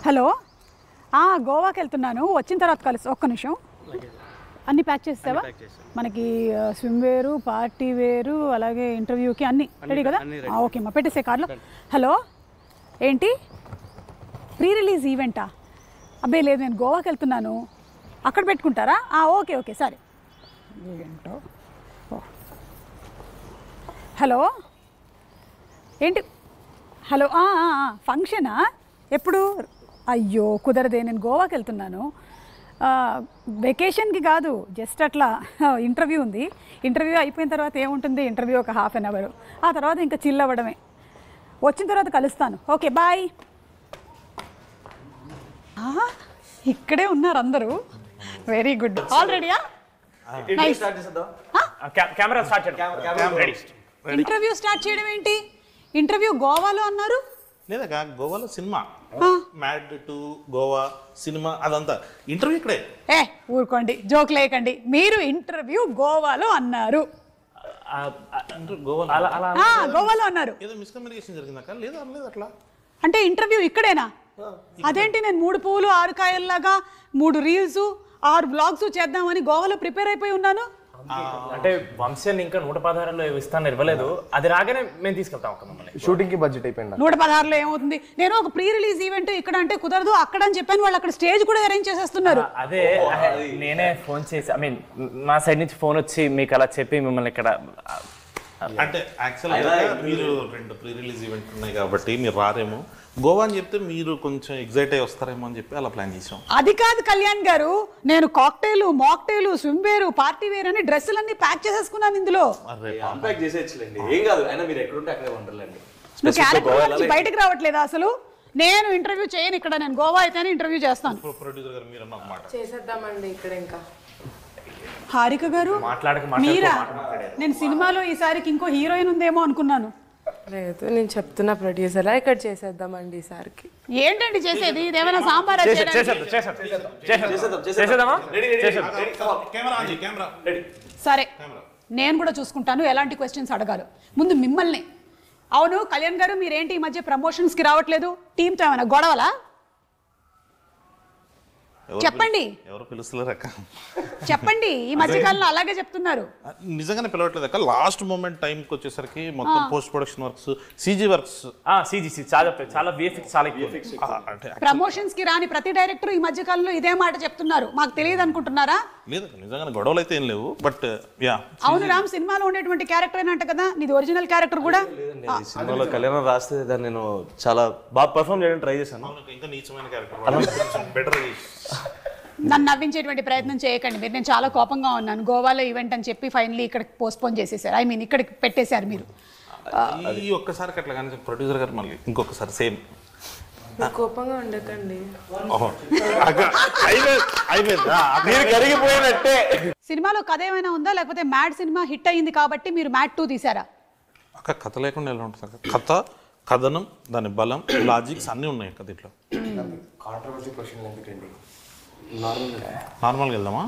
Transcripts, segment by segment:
Hello, గోవాకి వెళ్తున్నాను, వచ్చిన తర్వాత కలుసు. ఒక్క నిమిషం, అన్నీ ప్యాక్ చేస్తావా? మనకి స్విమ్ వేరు, పార్టీ వేరు, అలాగే ఇంటర్వ్యూకి అన్నీ రెడీ కదా? ఓకే అమ్మా, పెట్టేసే కార్లో. హలో, ఏంటి ప్రీ రిలీజ్ ఈవెంటా? అబ్బాయి లేదు, నేను గోవాకి వెళ్తున్నాను, అక్కడ పెట్టుకుంటారా? ఓకే ఓకే సరే. ఏంటో. హలో ఏంటి? హలో, ఫంక్షనా? ఎప్పుడు? అయ్యో కుదరదే, నేను గోవాకి వెళ్తున్నాను. వెకేషన్కి కాదు, జస్ట్ అట్లా ఇంటర్వ్యూ ఉంది. ఇంటర్వ్యూ అయిపోయిన తర్వాత ఏముంటుంది, ఇంటర్వ్యూ ఒక ½ అన్ అవర్, ఆ తర్వాత ఇంకా చిల్ అవ్వడమే. వచ్చిన తర్వాత కలుస్తాను. Okay bye. ఇక్కడే ఉన్నారు అందరూ, వెరీ గుడ్. ఆల్రెడీయా? ఇంటర్వ్యూ స్టార్ట్ చేయడం ఏంటి? ఇంటర్వ్యూ గోవాలో అన్నారు. లేదా గోవాలో cinema, mad to Goa cinema, అదంతా ఇంటర్వ్యూ ఇక్కడే. ఊరుకోండి, జోక్ లేకండి. మీరు ఇంటర్వ్యూ గోవాలో అన్నారు. గోవాలో అన్నారు. ఏదో మిస్కమ్యూనికేషన్ జరిగిందా? లేదా అనలేదు అట్లా. అంటే ఇంటర్వ్యూ ఇక్కడేనా? అదేంటి, నేను 3 పువ్వులు 6 కాయల్లాగా 3 రీల్స్ 6 బ్లాగ్స్ చేద్దామని గోవాలో ప్రిపేర్ అయిపోయి ఉన్నాను. అంటే వంశన్ ఇంకా 116లో ఇస్తాను ఇవ్వలేదు, అది రాగానే మేము తీసుకెళ్తాం. షూటింగ్ కి బడ్జెట్ అయిపోయింది. 116లో ఏమవుతుంది? నేను ఒక ప్రీ రిలీజ్ ఈవెంట్ ఇక్కడ అంటే కుదరదు, అక్కడ అని చెప్పాను. వాళ్ళు అక్కడ స్టేజ్ కూడా అరేంజ్ చేసేస్తున్నారు. అదే నేనే ఫోన్ చేసి, మా సైడ్ నుంచి ఫోన్ వచ్చి మీకు అలా చెప్పి మిమ్మల్ని ఇక్కడ. అంటే యాక్చువల్గా మీరు 2 ప్రీ రిలీజ్ ఈవెంట్ ఉన్నాయి కాబట్టి మీరు రారేమో. గోవా అని చెప్తే మీరు కొంచెం ఎగ్జైట్ అయ్యి వస్తారేమో అని చెప్పి అలా ప్లాన్ చేసాం. అది కాదు కళ్యాణ్ గారు, నేను కాక్టైల్, మాక్టైల్, స్విమ్ వేరు, పార్టీ వేర్ అని డ్రెస్సులన్నీ ప్యాక్ చేసేసుకున్నాను ఇందులో. నువ్వు క్యారెక్టర్ నుంచి బయటకు రావట్లేదా అసలు? నేను ఇంటర్వ్యూ చేయను ఇక్కడ, నేను గోవా అయితేనే ఇంటర్వ్యూ చేస్తాను. ప్రొడ్యూసర్ గారు మీరు అన్న మాట చేసేద్దామండి ఇక్కడ. ఇంకా హారిక గారు మీరా? నేను సినిమాలో ఈసారికి ఇంకో హీరోయిన్ ఉందేమో అనుకున్నాను. లేదు, నేను చెప్తున్నా ప్రొడ్యూసర్లా, ఇక్కడ చేసేద్దామండి ఈసారికి. ఏంటండి చేసేది? ఇదేమైనా సాంబార్? సరే, నేను కూడా చూసుకుంటాను ఎలాంటి క్వశ్చన్స్ అడగాలి. ముందు మిమ్మల్ని. అవును కళ్యాణ్ గారు, మీరేంటి ఈ మధ్య ప్రమోషన్స్కి రావట్లేదు? టీంతో ఏమైనా గొడవలా? చెప్పండి. ఎవరు పిలుస్తలేరు అక్క? చెప్పండి. ఈ మధ్య కాలంలో అలాగే చెప్తున్నారు. నిజంగానే పిలవట్లేదు అక్క. లాస్ట్ మూమెంట్ టైంకి వచ్చేసరికి మొత్తం post production works, CG works, చాలా విఎఫ్ఎక్స్ చాలా ఎక్కువ. ప్రమోషన్స్ కి రాని ప్రతి డైరెక్టర్ ఈ మధ్య కాలంలో ఇదే మాట చెప్తున్నారు. మాకు తెలియదు అనుకుంటున్నారా? లేదు, నిజంగానే గొడవలు అయితే ఏం లేవు. బట్ యా, అవును రామ్, సినిమాలో ఉండేటువంటి క్యారెక్టర్ అంట కదా, నీది ఒరిజినల్ క్యారెక్టర్ కూడా. సినిమాలో కళ్యాణం రాస్తే దాన్ని నేను చాలా బాగా పర్ఫామ్ చేయడానికి ట్రై చేశాను. ఇంకా నీచమైన క్యారెక్టర్, బెటర్. నన్ను నవ్వించేటువంటి ప్రయత్నం చేయకండి మీరు. నేను చాలా కోపంగా ఉన్నాను. గోవాలో ఈవెంట్ అని చెప్పి ఫైనలీ ఇక్కడ పోస్ట్పోన్ చేసేసారు. ఇక్కడికి పెట్టేశారు మీరు. ఈ ఒక్కసారి అట్లా కానీ ప్రొడ్యూసర్ గారు మళ్ళీ ఇంకొకసారి సేమ్. కోపంగా ఉండకండి. కరిగిపోయినట్టే. సినిమాలో కథ ఏమైనా ఉందా, లేకపోతే మ్యాడ్ సినిమా హిట్ అయ్యింది కాబట్టి మీరు మ్యాడ్ 2 తీసారా? అక్క కథ లేకుండా ఎలా ఉంటుంది? కథ, కథనం, దాని బలం, లాజిక్స్ అన్నీ ఉన్నాయి కదా దీంట్లో. నార్మల్గా వెళ్దామా?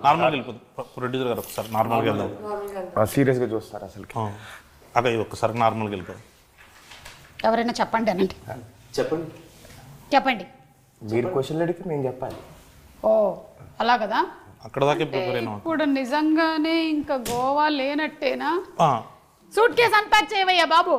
నార్మల్గా వెళ్ళిపోదు. ప్రొడ్యూసర్ గారు ఒకసారి నార్మల్గా వెళ్దాం. సీరియస్గా చూస్తారు అసలు. అక్క ఇది ఒక్కసారి నార్మల్గా వెళ్ళిపోదు. ఎవరైనా చెప్పండి అనండి. చెప్పండి. మీరు క్వశ్చన్లు అడిగితే నేను చెప్పాలి. ఓ అలా కదా. అక్కడ దాకే ప్రిపేర్ అయినా. ఇప్పుడు నిజంగానే ఇంకా గోవా లేనట్టేనా? సూట్ కేసు అన్పాక్ చేయవయ్యా బాబు.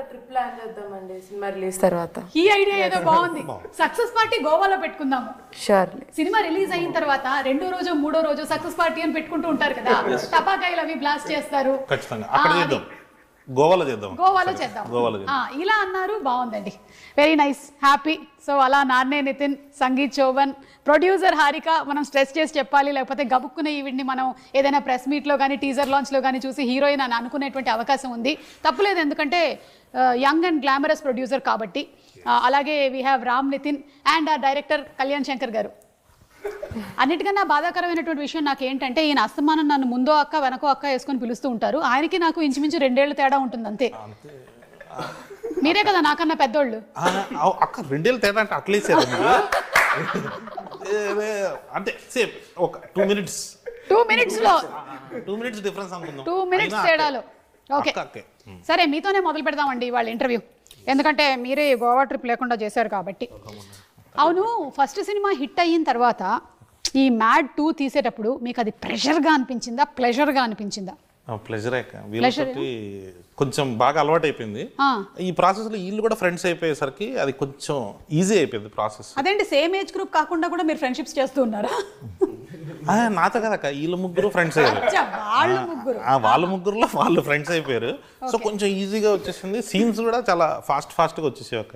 ట్రిప్ ప్లాన్ చేద్దామండి సినిమా రిలీజ్ తర్వాత. ఈ ఐడియా ఏదో బాగుంది. సక్సెస్ పార్టీ గోవాలో పెట్టుకుందాము. షూర్లీ. సినిమా రిలీజ్ అయిన తర్వాత 2వ రోజు 3వ రోజు సక్సెస్ పార్టీ అని పెట్టుకుంటూ ఉంటారు కదా, టపాకాయలు అవి బ్లాస్ట్ చేస్తారు. ఖచ్చితంగా అక్కడ చేద్దాం. గోవాలో చేద్దాం. ఇలా అన్నారు, బాగుందండి. Very nice, happy. సో అలా నాన్నే నితిన్, సంగీత్ చౌబన్, ప్రొడ్యూసర్ హారిక, మనం స్ట్రెస్ చేసి చెప్పాలి, లేకపోతే గబుక్కునే ఈవిడ్ని మనం ఏదైనా ప్రెస్ మీట్లో కానీ టీజర్ లాంచ్లో కానీ చూసి హీరోయిన్ అని అనుకునేటువంటి అవకాశం ఉంది. తప్పులేదు, ఎందుకంటే యంగ్ అండ్ గ్లామరస్ ప్రొడ్యూసర్ కాబట్టి. అలాగే we have Ram Nitin and director Kalyan Shankar garu. అన్నిటికన్నా బాధాకరమైనటువంటి విషయం నాకు ఏంటంటే, ఈయన అస్తమానం నన్ను ముందో అక్క వెనకో అక్క వేసుకొని పిలుస్తూ ఉంటారు. ఆయనకి నాకు ఇంచుమించు 2 ఏళ్ళు తేడా ఉంటుంది అంతే. మీరే కదా నాకన్నా పెద్దోళ్ళు. అక్క 2 ఏళ్ళు తేడా అంటే అట్లేసారు అంటే సేమ్ ఒక 2 minutes 2 minutesలో 2 minutes డిఫరెన్స్ అనుకుందాం. 2 minutes తేడాలో. ఓకే సరే, మీతోనే మొదలు పెడదామండి వాళ్ళ ఇంటర్వ్యూ. ఎందుకంటే మీరే గోవా ట్రిప్ లేకుండా చేశారు కాబట్టి. అవును, ఫస్ట్ సినిమా హిట్ అయిన తర్వాత ఈ మ్యాడ్ 2 తీసేటప్పుడు మీకు అది ప్రెషర్గా అనిపించిందా, ప్లెజర్గా అనిపించిందా? ప్లెజర్ వీళ్ళతోటి కొంచెం బాగా అలవాటు అయిపోయింది. ఈ ప్రాసెస్ లో వీళ్ళు కూడా ఫ్రెండ్స్ అయిపోయేసరికి అది కొంచెం ఈజీ అయిపోయింది ప్రాసెస్. అదేంటి సేమ్ ఏజ్ గ్రూప్ కాకుండా కూడా మీరు ఫ్రెండ్షిప్స్ చేస్తూ ఉన్నారా? నాతో కదక్క, వీళ్ళు ముగ్గురు ఫ్రెండ్స్ అయ్యారు. వాళ్ళ ముగ్గురులో వాళ్ళు ఫ్రెండ్స్ అయిపోయారు. సో కొంచెం ఈజీగా వచ్చేసింది. సీన్స్ కూడా చాలా ఫాస్ట్ గా వచ్చేసాయి అక్క.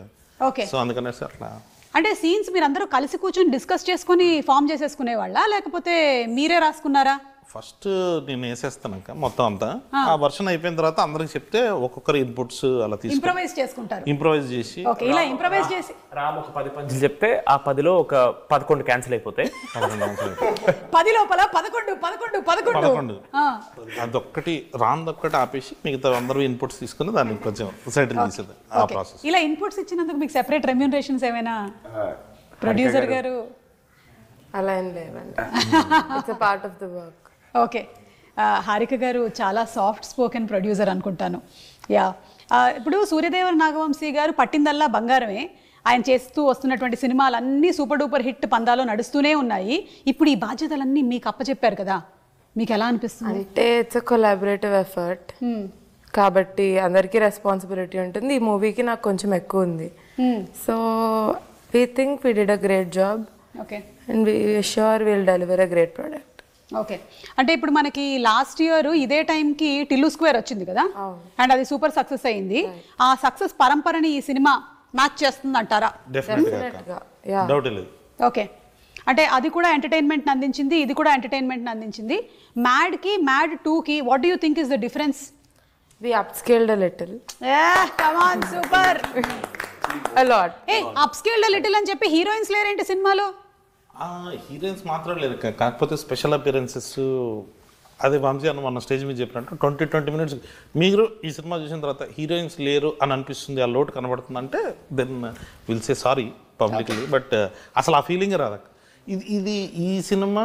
ఓకే, సో అందుకనేసి అట్లా. అంటే సీన్స్ మీరు అందరూ కలిసి కూర్చొని డిస్కస్ చేసుకుని ఫామ్ చేసేసుకునే వాళ్ళ, లేకపోతే మీరే రాసుకున్నారా? ఫస్ట్ నేను వేసేస్తానక్క మొత్తం అంతా. ఆ వర్షన్ అయిపోయిన తర్వాత అందరికి చెప్తే ఒక్కొక్కరు ఇన్పుట్స్ అలా తీసుకుని ఇంప్రవైజ్ చేసుకుంటారు. ఇంప్రవైజ్ చేసి ఓకే, ఇలా ఇంప్రవైజ్ చేసి రామ్ ఒక 10 పంచులు చెప్తే ఆ 10లో ఒక 11 క్యాన్సిల్ అయిపోతాయి. 10 లోపల 11 అదొక్కటి రాందొక్కటి ఆపేసి మిగతా అందరూ ఇన్పుట్స్ తీసుకుని దాన్ని కొంచెం సెటిల్ చేసేది ఆ ప్రాసెస్. ఇలా ఇన్పుట్స్ ఇచ్చినందుకు మీకు సెపరేట్ రెమ్యూనరేషన్స్ ఏమైనా ప్రొడ్యూసర్ గారు? అలా ఏం లేవండి, it's a part of the work. Okay, Harika గారు చాలా సాఫ్ట్ స్పోకెన్ ప్రొడ్యూసర్ అనుకుంటాను. యా, ఇప్పుడు సూర్యదేవర నాగవంశీ గారు పట్టిందల్లా బంగారమే. ఆయన చేస్తూ వస్తున్నటువంటి సినిమాలన్నీ సూపర్ డూపర్ హిట్ పందాలో నడుస్తూనే ఉన్నాయి. ఇప్పుడు ఈ బాధ్యతలన్నీ మీకు అప్పచెప్పారు కదా, మీకు ఎలా అనిపిస్తుంది? అంటే ఇట్స్ అ కొలాబరేటివ్ ఎఫర్ట్ కాబట్టి అందరికీ రెస్పాన్సిబిలిటీ ఉంటుంది. ఈ మూవీకి నాకు కొంచెం ఎక్కువ ఉంది. So we think we did a great job. Okay, and we sure will deliver a great product. Okay, అంటే ఇప్పుడు మనకి లాస్ట్ ఇయర్ ఇదే టైంకి టిల్లు స్క్వేర్ వచ్చింది కదా, అండ్ అది సూపర్ సక్సెస్ అయింది. ఆ సక్సెస్ పరంపరని ఈ సినిమా మ్యాచ్ చేస్తుంది అంటారా? డౌట్ లేదు. ఓకే, అంటే అది కూడా ఎంటర్టైన్మెంట్ అందించింది, ఇది కూడా ఎంటర్టైన్మెంట్ అందించింది. మ్యాడ్కి మ్యాడ్ 2కి what do you think is the difference? We upscaled a little. Come on, super. A lot. Hey, upscaled a little అని చెప్పి హీరోయిన్స్ లేరేంటి సినిమాలో? హీరోయిన్స్ మాత్రం లేదు, కాకపోతే స్పెషల్ అపియరెన్సెస్. అదే వంశీ అన్న మన స్టేజ్ మీద చెప్పినట్టు 20 minutes మీరు ఈ సినిమా చూసిన తర్వాత హీరోయిన్స్ లేరు అని అనిపిస్తుంది, ఆ లోటు కనబడుతుంది అంటే then will say sorry publicly. But అసలు ఆ ఫీలింగ్ రాదు. ఇది ఈ సినిమా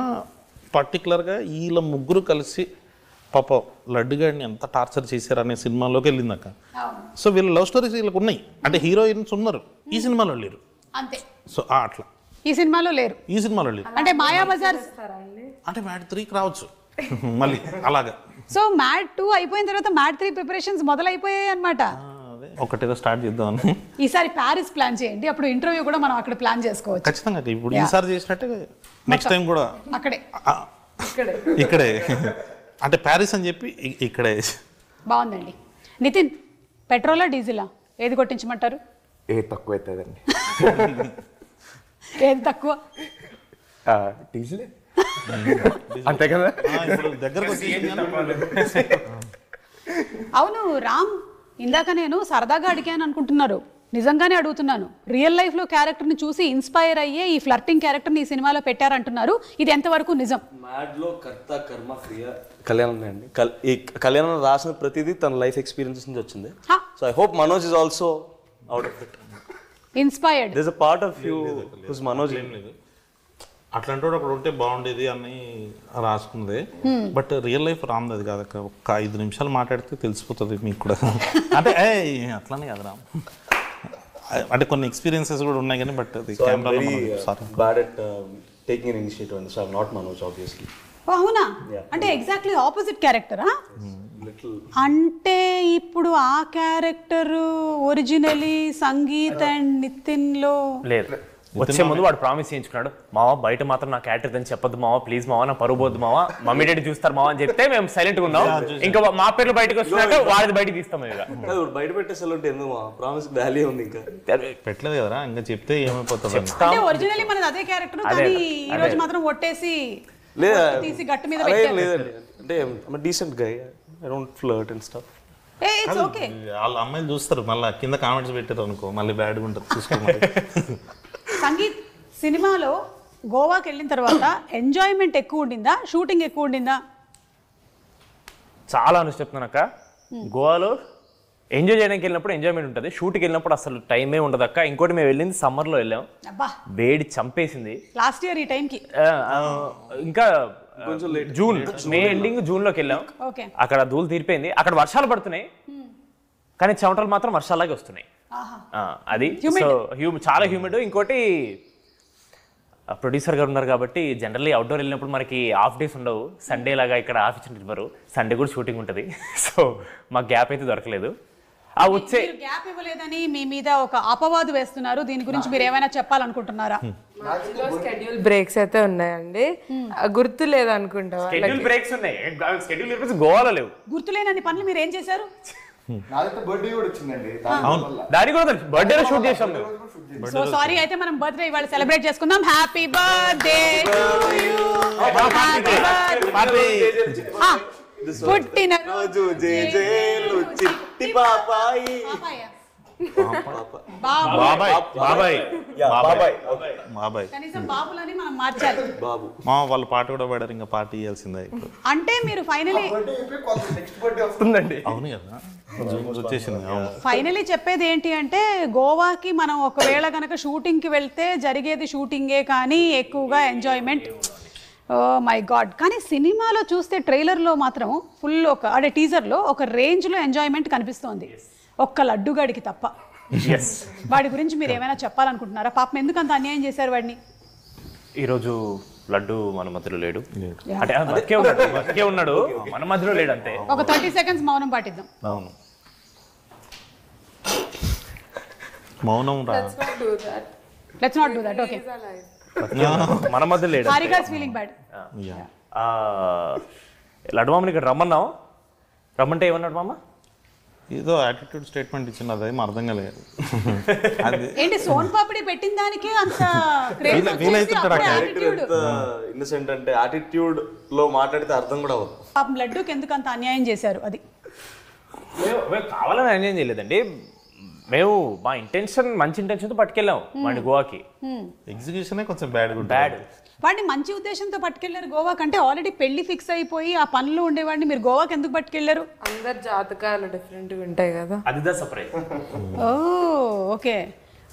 పర్టికులర్గా వీళ్ళ ముగ్గురు కలిసి పాప లడ్డుగాడిని ఎంత టార్చర్ చేశారు అనే సినిమాలోకి వెళ్ళిందాక. సో వీళ్ళ లవ్ స్టోరీస్ వీళ్ళకి ఉన్నాయి, అంటే హీరోయిన్స్ ఉన్నారు, ఈ సినిమాలో లేరు అంతే. సో అట్లా ఈ సినిమాలో లేరు, ఈ సినిమాలో లేరు. అంటే మాయాబజార్ అంటే మ్యాడ్ 3కి రావచ్చు మళ్ళీ అలాగా. సో మ్యాడ్ 2 అయిపోయిన తర్వాత మ్యాడ్ 3 ప్రిపరేషన్స్ మొదలైపోయాయి అనమాట. ఒకటేదో స్టార్ట్ చేద్దామని. ఈసారి ప్యారిస్ ప్లాన్ చేయండి, అప్పుడు ఇంటర్వ్యూ కూడా మనం అక్కడ ప్లాన్ చేసుకోవచ్చు. ఖచ్చితంగా ఇప్పుడు ఈసారి చేసినట్టే నెక్స్ట్ టైం కూడా అక్కడే ఇక్కడే, అంటే ప్యారిస్ అని చెప్పి ఇక్కడే. బాగుందండి. నితిన్, పెట్రోలా డీజిలా ఏది కొట్టించమంటారు? ఏది తక్కువ అవుతుందండి? ఏది తక్కువ? డీజిలే అంతే కదా. దగ్గరకు అవును రామ్, ఇందాక నేను సరదాగా అడిగాను అనుకుంటున్నారు, నిజంగానే అడుగుతున్నాను. రియల్ లైఫ్లో క్యారెక్టర్ని చూసి ఇన్స్పైర్ అయ్యే ఈ ఫ్లర్టింగ్ క్యారెక్టర్ని ఈ సినిమాలో పెట్టారంటున్నారు, ఇది ఎంతవరకు నిజం? మ్యాడ్లో కర్త కర్మ క్రియ కళ్యాణం అండి. ఈ కళ్యాణం రాసిన ప్రతిదీ తన లైఫ్ ఎక్స్పీరియన్సెస్ నుంచి వచ్చింది. So I hope Manoj is also out of it inspired. There is a part of you who's Manoj. ఏం లేదు, అట్లాంటి వాడు అప్పుడు ఉంటే బాగుండేది అని రాసుకుంది. బట్ రియల్ లైఫ్ రామ్ది అది కాదు. ఒక్క 5 నిమిషాలు మాట్లాడితే తెలిసిపోతుంది మీకు కూడా. అంటే అట్లానే కాదు రామ్, అంటే కొన్ని ఎక్స్పీరియన్సెస్ కూడా ఉన్నాయి కానీ బట్ అది కెమెరాలో bad at taking an initiative and so I'm not Manoj obviously. అవునా? అంటే ఎగ్జాక్ట్లీ ఆపోజిట్ క్యారెక్టరా? అంటే ఇప్పుడు ఆ character originally Sangeeth and Nitin లో లేదు. వచ్చే ముందు వాడు ప్రామిస్ చేయించుకున్నాడు, మావా బయట మాత్రం నా క్యారెక్టర్ అని చెప్పొద్దు మావా, ప్లీజ్ మావా, నా పరువు పోద్దు మావా, మమ్మీ డాడీ చూస్తారు మావా అని చెప్తే మేము సైలెంట్ గా ఉన్నాం. ఇంకా మా పేర్లు బయటకు వస్తున్నాక వాడిది బయటకు తీస్తాం. బయట పెట్టేసారు ఎందుకు మా ప్రామిస్ వాల్యూ ఉంది, ఇంకా పెట్టలేదు కదా, ఇంకా చెప్తే ఏమైపోతుంది. అంటే ఒరిజినలీ మనది అదే క్యారెక్టర్, కానీ ఈ రోజు మాత్రం ఒట్టేసి తీసి గట్టు మీద పెట్టారు. లేదండి, అంటే I'm a decent guy, I don't flirt and stuff. It's okay. వాళ్ళ అమ్మాయిలు చూస్తారు, మళ్ళీ కింద కామెంట్స్ పెట్టారు అనుకో మళ్ళీ బ్యాడ్గా ఉంటుంది, చూసుకోమని. సంగీత్ సినిమాలో గోవాకి వెళ్ళిన తర్వాత ఎంజాయ్మెంట్ ఎక్కువ ఉండిందా, షూటింగ్ ఎక్కువ ఉండిందా? చాలా అని చెప్తున్నాను అక్క. గోవాలో ఎంజాయ్ చేయడానికి వెళ్ళినప్పుడు ఎంజాయ్మెంట్ ఉంటుంది, షూట్కి వెళ్ళినప్పుడు అసలు టైమే ఉండదు అక్క. ఇంకోటి మేము వెళ్ళింది సమ్మర్లో వెళ్ళాం, వేడి చంపేసింది లాస్ట్ ఇయర్ ఈ టైంకి. ఇంకా జూన్, మే ఎండింగ్ జూన్లోకి వెళ్ళాం. అక్కడ ధూళి తీరిపోయింది, అక్కడ వర్షాలు పడుతున్నాయి కానీ చెమటలు మాత్రం వర్షాలాగే వస్తున్నాయి. అది సో చాలా హ్యూమిడ్. ఇంకోటి ప్రొడ్యూసర్ గారు ఉన్నారు కాబట్టి జనరల్లీ అవుట్డోర్ వెళ్ళినప్పుడు మనకి హాఫ్ డేస్ ఉండవు. సండే లాగా ఇక్కడ ఆఫ్ ఇచ్చినట్టు సండే కూడా షూటింగ్ ఉంటుంది. సో మాకు గ్యాప్ అయితే దొరకలేదు. ఆ వచ్చే గ్యాప్ ఇవ్వలేదని మీ మీద ఒక అపవాదు వేస్తున్నారు. దీని గురించి మీరు ఏమైనా చెప్పాలనుకుంటున్నారా? షెడ్యూల్ బ్రేక్స్ అయితే ఉన్నాయండి, గుర్తు లేదు అనుకుంటా. షెడ్యూల్ బ్రేక్స్ ఉన్నాయి, షెడ్యూల్ గోవాలో లేవు. గుర్తులేనన్ని పనులు మీరు ఏం చేశారు? బర్త్డే కూడా వచ్చిందండి, దాని కూడా బర్త్డేలో షూట్ చేసాం మేము. సో సారీ, అయితే మనం బర్త్డే ఇవాళ సెలబ్రేట్ చేసుకుందాం. హ్యాపీ బర్త్డే టు యు, పుట్టిన రోజు జేజేలు చిట్టి పాపాయి. బాబాయ్ బాబాయ్ బాబాయ్ కనీసం బాబులని మనం మార్చాలి. బాబు మా వాళ్ళ పాట కూడా పాడారు, ఇంకా పార్టీ ఇవ్వాల్సిందే ఇప్పుడు. అంటే మీరు ఫైనలీ వస్తుందండి. అవును కదా, వచ్చేసింది. అవును. ఫైనలీ చెప్పేది ఏంటి అంటే, గోవాకి మనం ఒకవేళ కనుక షూటింగ్కి వెళ్తే జరిగేది షూటింగే, కానీ ఎక్కువగా ఎంజాయ్మెంట్. Oh my God. కానీ సినిమాలో చూస్తే ట్రైలర్లో మాత్రం ఫుల్ అంటే టీజర్లో ఒక రేంజ్లో ఎంజాయ్మెంట్ కనిపిస్తోంది, ఒక్క లడ్డుగాడికి తప్ప. వాడి గురించి మీరు ఏమైనా చెప్పాలనుకుంటున్నారా? పాపం ఎందుకు అంత అన్యాయం చేశారు వాడిని? ఈరోజు లడ్డు మన మధ్యలో లేడు, అంటే బతికే ఉన్నాడు, మన మధ్యలో లేడు అంతే. ఒక 30 seconds మౌనం పాటిద్దాం. అవును, మౌనం రా. Let's not do that. Okay, మన మధ్య లేడు. Harika is feeling bad. Laddu మామని ఇక్కడ రమ్మన్నావు, రమ్మంటే ఏమన్నాడు మామ? ఏదో యాటిట్యూడ్ స్టేట్మెంట్ ఇచ్చినది, ఏం అర్థం కాలేదు. అది ఏంటి సోన్ పాపిడి పెట్టిన దానికి అంత ఇన్నసెంట్ అంటే యాటిట్యూడ్ లో మాట్లాడితే అర్థం కూడా అవ్వదు. పాపం లడ్డూకి ఎందుకు అంత అన్యాయం చేశారు? అది మేము కావాలని అన్యాయం చేయలేదండి. మేము మా ఇంటెన్షన్, మంచి ఇంటెన్షన్తో పట్టుకెళ్ళాం వాడిని గోవాకి. ఎగ్జిక్యూషనే కొంచెం బ్యాడ్. వాడిని మంచి ఉద్దేశంతో పట్టుకెళ్లారు గోవాకి అంటే, ఆల్రెడీ పెళ్లి ఫిక్స్ అయిపోయి ఆ పనులు ఉండేవాడిని మీరు గోవాకి ఎందుకు పట్టుకెళ్లారు? అందరు జాతకాలు డిఫరెంట్గా ఉంటాయి కదా, అదిదా సర్ప్రైజ్. ఓ ఓకే.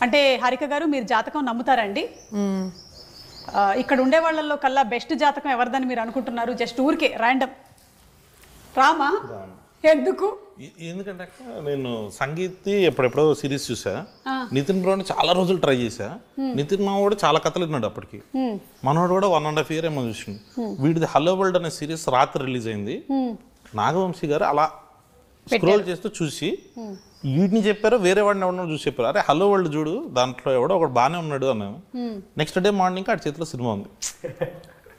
అంటే హారిక గారు, మీరు జాతకం నమ్ముతారండి? ఇక్కడ ఉండే వాళ్ళల్లో కల్లా బెస్ట్ జాతకం ఎవరిదని మీరు అనుకుంటున్నారు? జస్ట్ ఊరికే ర్యాండమ్ రామా? ఎందుకు? ఎందుకంటే నేను సంగీత్ ఎప్పుడెప్పుడో సిరీస్ చూసా, నితిన్ బ్రోని చాలా రోజులు ట్రై చేశా. నితిన్ మావాడు చాలా కథలు విన్నాడు అప్పటికి, మనోడు కూడా 1.5 year ఏమో చూసిండు. వీడిది హలో వరల్డ్ అనే సిరీస్ రాత్రి రిలీజ్ అయింది. నాగవంశీ గారు అలా స్క్రోల్ చేస్తూ చూసి వీటిని చెప్పారు, వేరే వాడిని ఎవడో చూసి చెప్పారు, అరే హలో వరల్డ్ చూడు, దాంట్లో ఎవడో ఒకడు బాగానే ఉన్నాడు అన్నాను. నెక్స్ట్ డే మార్నింగ్ ఆడి చేతిలో సినిమా ఉంది.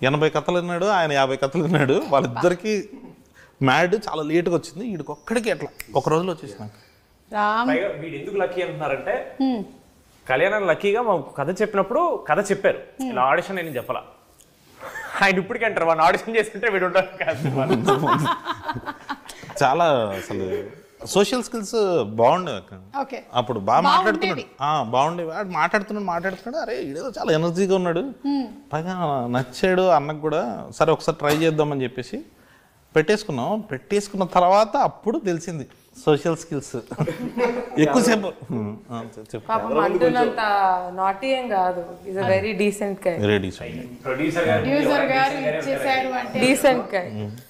80 కథలు విన్నాడు, ఆయన 50 కథలు విన్నాడు. వాళ్ళిద్దరికి మ్యాడ్ చాలా లేట్గా వచ్చింది, వీడికి ఒక్కడికి ఎట్లా ఒక రోజులో వచ్చేసిన. వీడు ఎందుకు లక్కీ అంటున్నారంటే, కళ్యాణం లక్కీగా మా కథ చెప్పినప్పుడు కథ చెప్పారు, ఇలా ఆడిషన్ నేను చెప్పాలా. ఆయన ఇప్పటికీ అంటారు వాడిని ఆడిషన్ చేసుకుంటే వీడు ఉంటారు కాదు. చాలా అసలు సోషల్ స్కిల్స్ బాగుండే అప్పుడు, బాగా మాట్లాడుతున్నాడు, బాగుండేవి. వాడు మాట్లాడుతున్నాడు, అరే ఇదేదో చాలా ఎనర్జీగా ఉన్నాడు, పైగా నచ్చాడు అన్నకు కూడా. సరే ఒకసారి ట్రై చేద్దామని చెప్పేసి పెట్టేసుకున్న తర్వాత అప్పుడు తెలిసింది సోషల్ స్కిల్స్ ఎక్కువసేపు. పాపం అంటున్నంత నాటీ ఏం కాదు, is a very decent guy. Producer గారు ఇచ్చేసారు అంటే డీసెంట్ గై.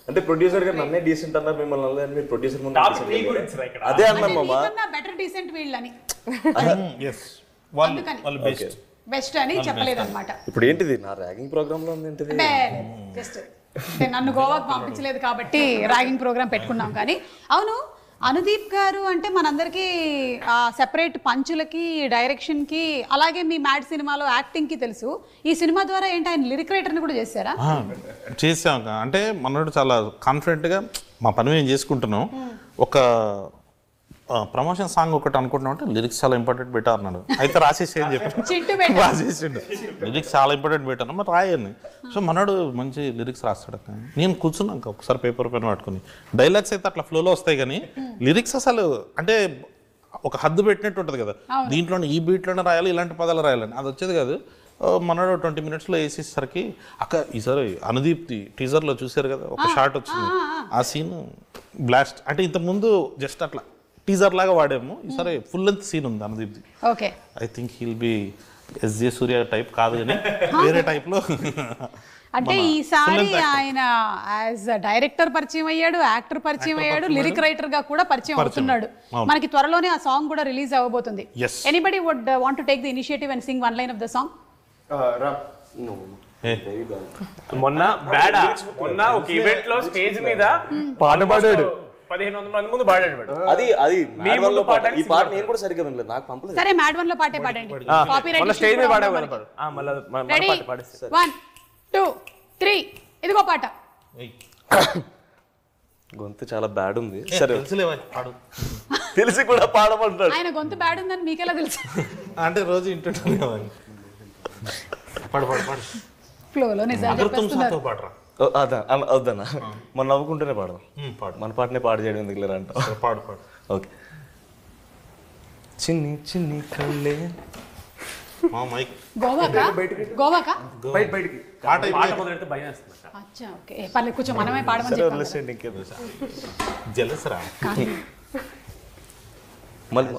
అంటే ప్రొడ్యూసర్ గారు నన్నే డీసెంట్ అన్నారు, మిమ్మల్ని అన్నారు, మీరు ప్రొడ్యూసర్ ముందు అదే అన్నాం మామ. బెటర్ డీసెంట్ వీళ్ళని బెస్ట్ అని చెప్పలేదన్నమాట. ఇప్పుడు ఏంటిది నా ర్యాగింగ్ ప్రోగ్రామ్ లో ఉంది ఏంటిది? జస్ట్ నన్ను గోవాకు పంపించలేదు కాబట్టి ర్యాగింగ్ ప్రోగ్రామ్ పెట్టుకున్నాం. కానీ అవును, అనుదీప్ గారు అంటే మనందరికీ సెపరేట్ పంచులకి, డైరెక్షన్కి, అలాగే మీ మ్యాడ్ సినిమాలో యాక్టింగ్కి తెలుసు. ఈ సినిమా ద్వారా ఏంటి ఆయన లిరిక్ రైటర్ని కూడా చేశారా? చేసాం. అంటే మనోడు చాలా కాన్ఫిడెంట్గా మా పని మేము చేసుకుంటున్నాం. ఒక ప్రమోషన్ సాంగ్ ఒకటి అనుకుంటున్నాం అంటే లిరిక్స్ చాలా ఇంపార్టెంట్ పెట్టా అన్నాడు. అయితే రాసేసి అని చెప్పి రాసేసిండు, లిరిక్స్ చాలా ఇంపార్టెంట్ పెట్టాను, మరి రాయని. సో మనోడు మంచి లిరిక్స్ రాస్తాడు. నేను కూర్చున్నాక ఒకసారి పేపర్ పెన్ పట్టుకుని, డైలాగ్స్ అయితే అట్లా ఫ్లోలో వస్తాయి కానీ లిరిక్స్ అసలు అంటే ఒక హద్దు పెట్టినట్టు ఉంటుంది కదా, దీంట్లోనే ఈ బీట్లోనే రాయాలి, ఇలాంటి పదాలు రాయాలని, అది వచ్చేది కాదు. మనోడు 20 minutesలో వేసేసరికి అక్క ఈసారి అనుదీప్ టీజర్లో చూసారు కదా, ఒక షార్ట్ వచ్చింది, ఆ సీన్ బ్లాస్ట్. అంటే ఇంతకుముందు జస్ట్ అట్లా టీజర్ లాగా వాడాము, ఈసారి ఫుల్ లెంత్ సీన్ ఉంది అనుదీప్ది. Okay, I think he'll be SJ Surya type కాదు కానీ వేరే టైప్లో. అంటే ఈసారి ఆయన యాజ్ డైరెక్టర్ పరిచయం అయ్యాడు, యాక్టర్ పరిచయం అయ్యాడు, లిరిక్ రైటర్ గా కూడా పరిచయం అవుతున్నాడు. మనకి త్వరలోనే ఆ సాంగ్ కూడా రిలీజ్ అవ్వబోతుంది. Anybody would want to take the initiative and sing one line of the song? మొన్న ఒక ఈవెంట్ లో స్టేజ్ మీద పాట పాడాడు, 1500 మంది ముందు పాడాడు. అది మీ ముందు పాట ఈ పాట నేను కూడా సరిగ్గా వినలేదు, నాకు పంపలేదు. సరే మ్యాడ్ వన్ లో పాటే పాడండి. మొన్న స్టేజ్ మీద పాడాడు. రెడీ 1 2 3 ఇదిగో పాట. గొంతు చాలా బ్యాడ్ ఉంది. సరే పాడు. తెలిసి కూడా పాడమంటాడు. ఆయన గొంతు బ్యాడ్ ఉందని మీకెలా తెలుసు? అంటే రోజు ఇంటుంటాను కదా. పాడు పాడు పాడు. ఫ్లోలో నిజాలు చెప్పేస్తున్నారు. అదా వద్దన్నా, మనం నవ్వుకుంటూనే పాడదాం. మన పాటనే పాడు చేయడం ఎందుకు లేరా అంట. పాడు పాడు. ఓకే. చిన్ని చిన్ని కళ్ళే మైక్ గోవాకా బయటికి పాట మొదలెడితే భయం వేస్తుంది. అచ్చా ఓకే పర్లేదు కూర్చో, మనమే పాడమని చెప్పాం. వదిలేసేయండి, ఇంకేం జలస్ రా. మళ్ళీ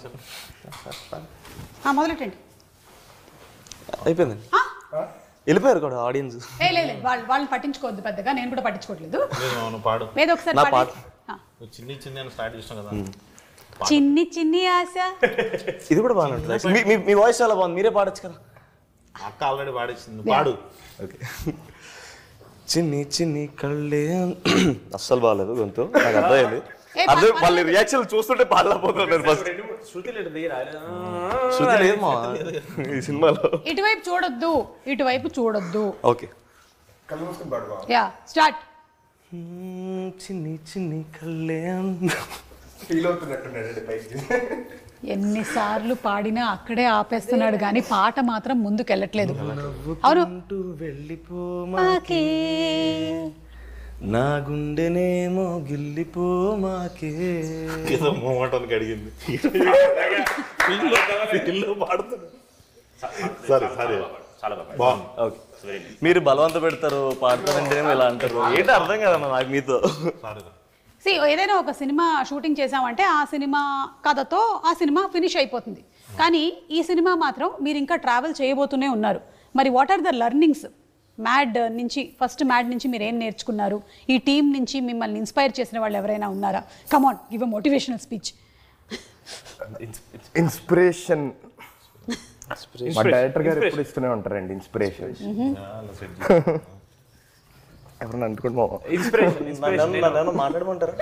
మొదలెట్టండి. అయిపోయిందండి, వెళ్ళిపోయారు కూడా ఆడియన్స్. లేదు వాళ్ళని పట్టించుకోవద్దు పెద్దగా, నేను కూడా పట్టించుకోవట్లేదు. పాడు. ఏదో ఒకసారి నా పాడండి. చిన్ని చిన్ని అని స్టార్ట్ చేస్తాం కదా. చిన్ని చిన్ని ఆశ. ఇది కూడా బాగానే ఉంటుంది. మీ వాయిస్ చాలా బాగుంది, మీరే పాడొచ్చు కదా. అక్క ఆల్రెడీ పాడేసింది, పాడు. ఓకే. చిన్ని చిన్ని కళ్ళే అస్సలు బాగాలేదు గొంతు, నాకు అర్థమైంది. అదే వాళ్ళ రియాక్షన్ చూస్తుంటే పాడలేకపోతున్నాను. ఫస్ట్ శృతి లేదు మా ఈ సినిమాలో. ఇటువైపు చూడొద్దు. ఓకే. కళ్ళు మూసుకొని పాడు. Yeah start. చిన్ని చిన్ని కళ్ళే ఫీల్ అవుతున్నట్టున్నాడు పైకి. ఎన్నిసార్లు పాడినా అక్కడే ఆపేస్తున్నాడు కానీ పాట మాత్రం ముందుకెళ్ళట్లేదు. అవును. వెళ్ళిపోమాకే నా గుండెనేమో గిల్లిపో మాకే. ఏదో మోటానికి అడిగింది. పాడుతుంది. సరే సరే చాలా బాగుంది. ఓకే. మీరు బలవంత పెడతారు, పాడతానంటేనేమో ఇలా అంటారు, ఏంటో అర్థం కదన్నా నాకు మీతో. ఏదైనా ఒక సినిమా షూటింగ్ చేసామంటే ఆ సినిమా కథతో ఆ సినిమా ఫినిష్ అయిపోతుంది. కానీ ఈ సినిమా మాత్రం మీరు ఇంకా ట్రావెల్ చేయబోతూనే ఉన్నారు. మరి what are the learnings first mad నుంచి మీరు ఏం నేర్చుకున్నారు? ఈ టీం నుంచి మిమ్మల్ని ఇన్స్పైర్ చేసిన వాళ్ళు ఎవరైనా ఉన్నారా? Come on, give a motivational speech. Inspiration మా డైరెక్టర్ గారు ఎప్పుడు ఇస్తూనే ఉంటారండి ఇన్స్పిరేషన్. ఎవరన్నా అనుకుంటున్నా మాట్లాడమంటారా?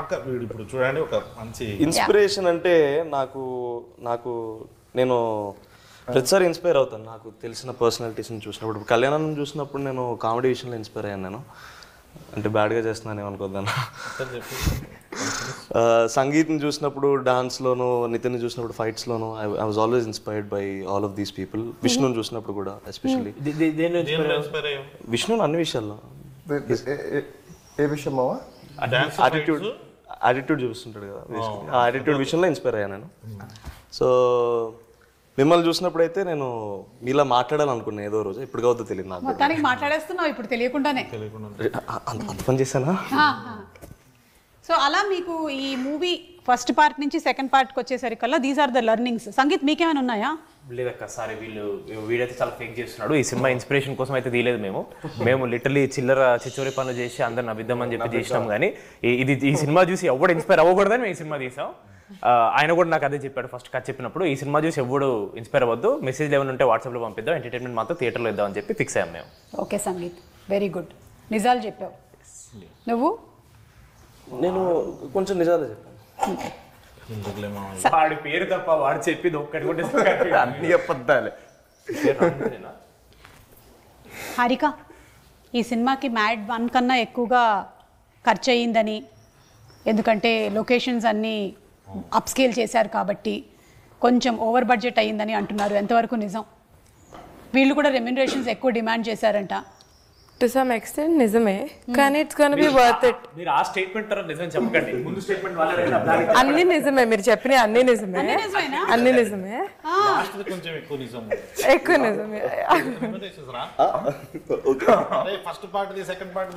అక్క ఇప్పుడు చూడండి, ఒక మంచి ఇన్స్పిరేషన్ అంటే నాకు నేను ప్రతిసారి ఇన్స్పైర్ అవుతాను నాకు తెలిసిన పర్సనాలిటీస్ని చూసినప్పుడు. కళ్యాణం చూసినప్పుడు నేను కామెడీ విషయంలో ఇన్స్పైర్ అయ్యాను. నేను అంటే బ్యాడ్గా చేస్తున్నాను ఏమనుకోద్దాను. సంగీత్ని చూసినప్పుడు, డాన్స్లోను, నితిన్ని చూసినప్పుడు ఫైట్స్లోను I was always inspired by all of these people. విష్ణుని చూసినప్పుడు కూడా ఎస్పెషల్లీ. విష్ణుని అన్ని విషయాల్లో. ఏ విషయం మావా? యాటిట్యూడ్ చూపిస్తుంటాడు కదా, ఆ యాటిట్యూడ్ విషయంలో ఇన్స్పైర్ అయ్యాను నేను. సో మిమ్మల్ని చూసినప్పుడు అయితే నేను మీలా మాట్లాడాలనుకున్నాను ఏదో రోజు, ఇప్పుడు కావద్దో తెలియదు నాకు. మొత్తానికి మాట్లాడేస్తున్నావు ఇప్పుడు తెలియకుండానే. అంత పని చేశానా? సో అలా మీకు ఈ మూవీ ఫస్ట్ పార్ట్ నుంచి సెకండ్ పార్ట్కి వచ్చేసరికల్లా these are the learnings. Sangeeth మీకేమైనా ఉన్నాయా? లేదక్క, సారీ వీడైతే చాలా ఫేక్ చేస్తున్నాడు. ఈ సినిమా ఇన్స్పిరేషన్ కోసం అయితే తీయలేదు మేము లిటరలీ చిల్లర చిచ్చోరి పనులు చేసి అందరిని అబిద్దామని చెప్పి చేసినాం. కానీ ఈ సినిమా చూసి ఎవడు ఇన్స్పైర్ అవ్వకూడదని మేము ఈ సినిమా తీసాం. ఆయన కూడా నాకు అదే చెప్పాడు ఫస్ట్ కథ చెప్పినప్పుడు, ఈ సినిమా చూసి ఎవడు ఇన్స్పైర్ అవ్వద్దు, మెసేజ్ ఏమైనా ఉంటే వాట్సాప్లో పంపిద్దాం, ఎంటర్టైన్మెంట్ మాత్రం థియేటర్లో ఇద్దాం అని చెప్పి ఫిక్స్ అయ్యాం మేము. Okay sangeet, very good. నిజాలు చెప్పావు నువ్వు. నేను కొంచెం నిజాలు చెప్పాను. వాడి పేరు తప్ప వాడు చెప్పింది ఒక్కటి కూడా అన్ని అబద్ధాలే. హారిక, ఈ సినిమాకి మ్యాడ్ 1 కన్నా ఎక్కువగా ఖర్చు అయ్యిందని, ఎందుకంటే లొకేషన్స్ అన్నీ అప్స్కేల్ చేశారు కాబట్టి కొంచెం ఓవర్ బడ్జెట్ అయ్యిందని అంటున్నారు. ఎంతవరకు నిజం? వీళ్ళు కూడా రెమ్యునరేషన్స్ ఎక్కువ డిమాండ్ చేశారంట. టు సమ్ ఎక్స్టెంట్ నిజమే, కానీ it's gonna be worth it. మీరు ఆ స్టేట్మెంట్ తర్వాత నిజం చెప్పకండి, ముందు స్టేట్మెంట్ వాళ్ళే. అన్ని నిజమే, మీరు చెప్పిన అన్ని నిజమే, అన్ని నిజమే, కొంచెం ఎక్కువ నిజం, ఎక్కువ నిజమే. ఫస్ట్ పార్ట్ సెకండ్ పార్ట్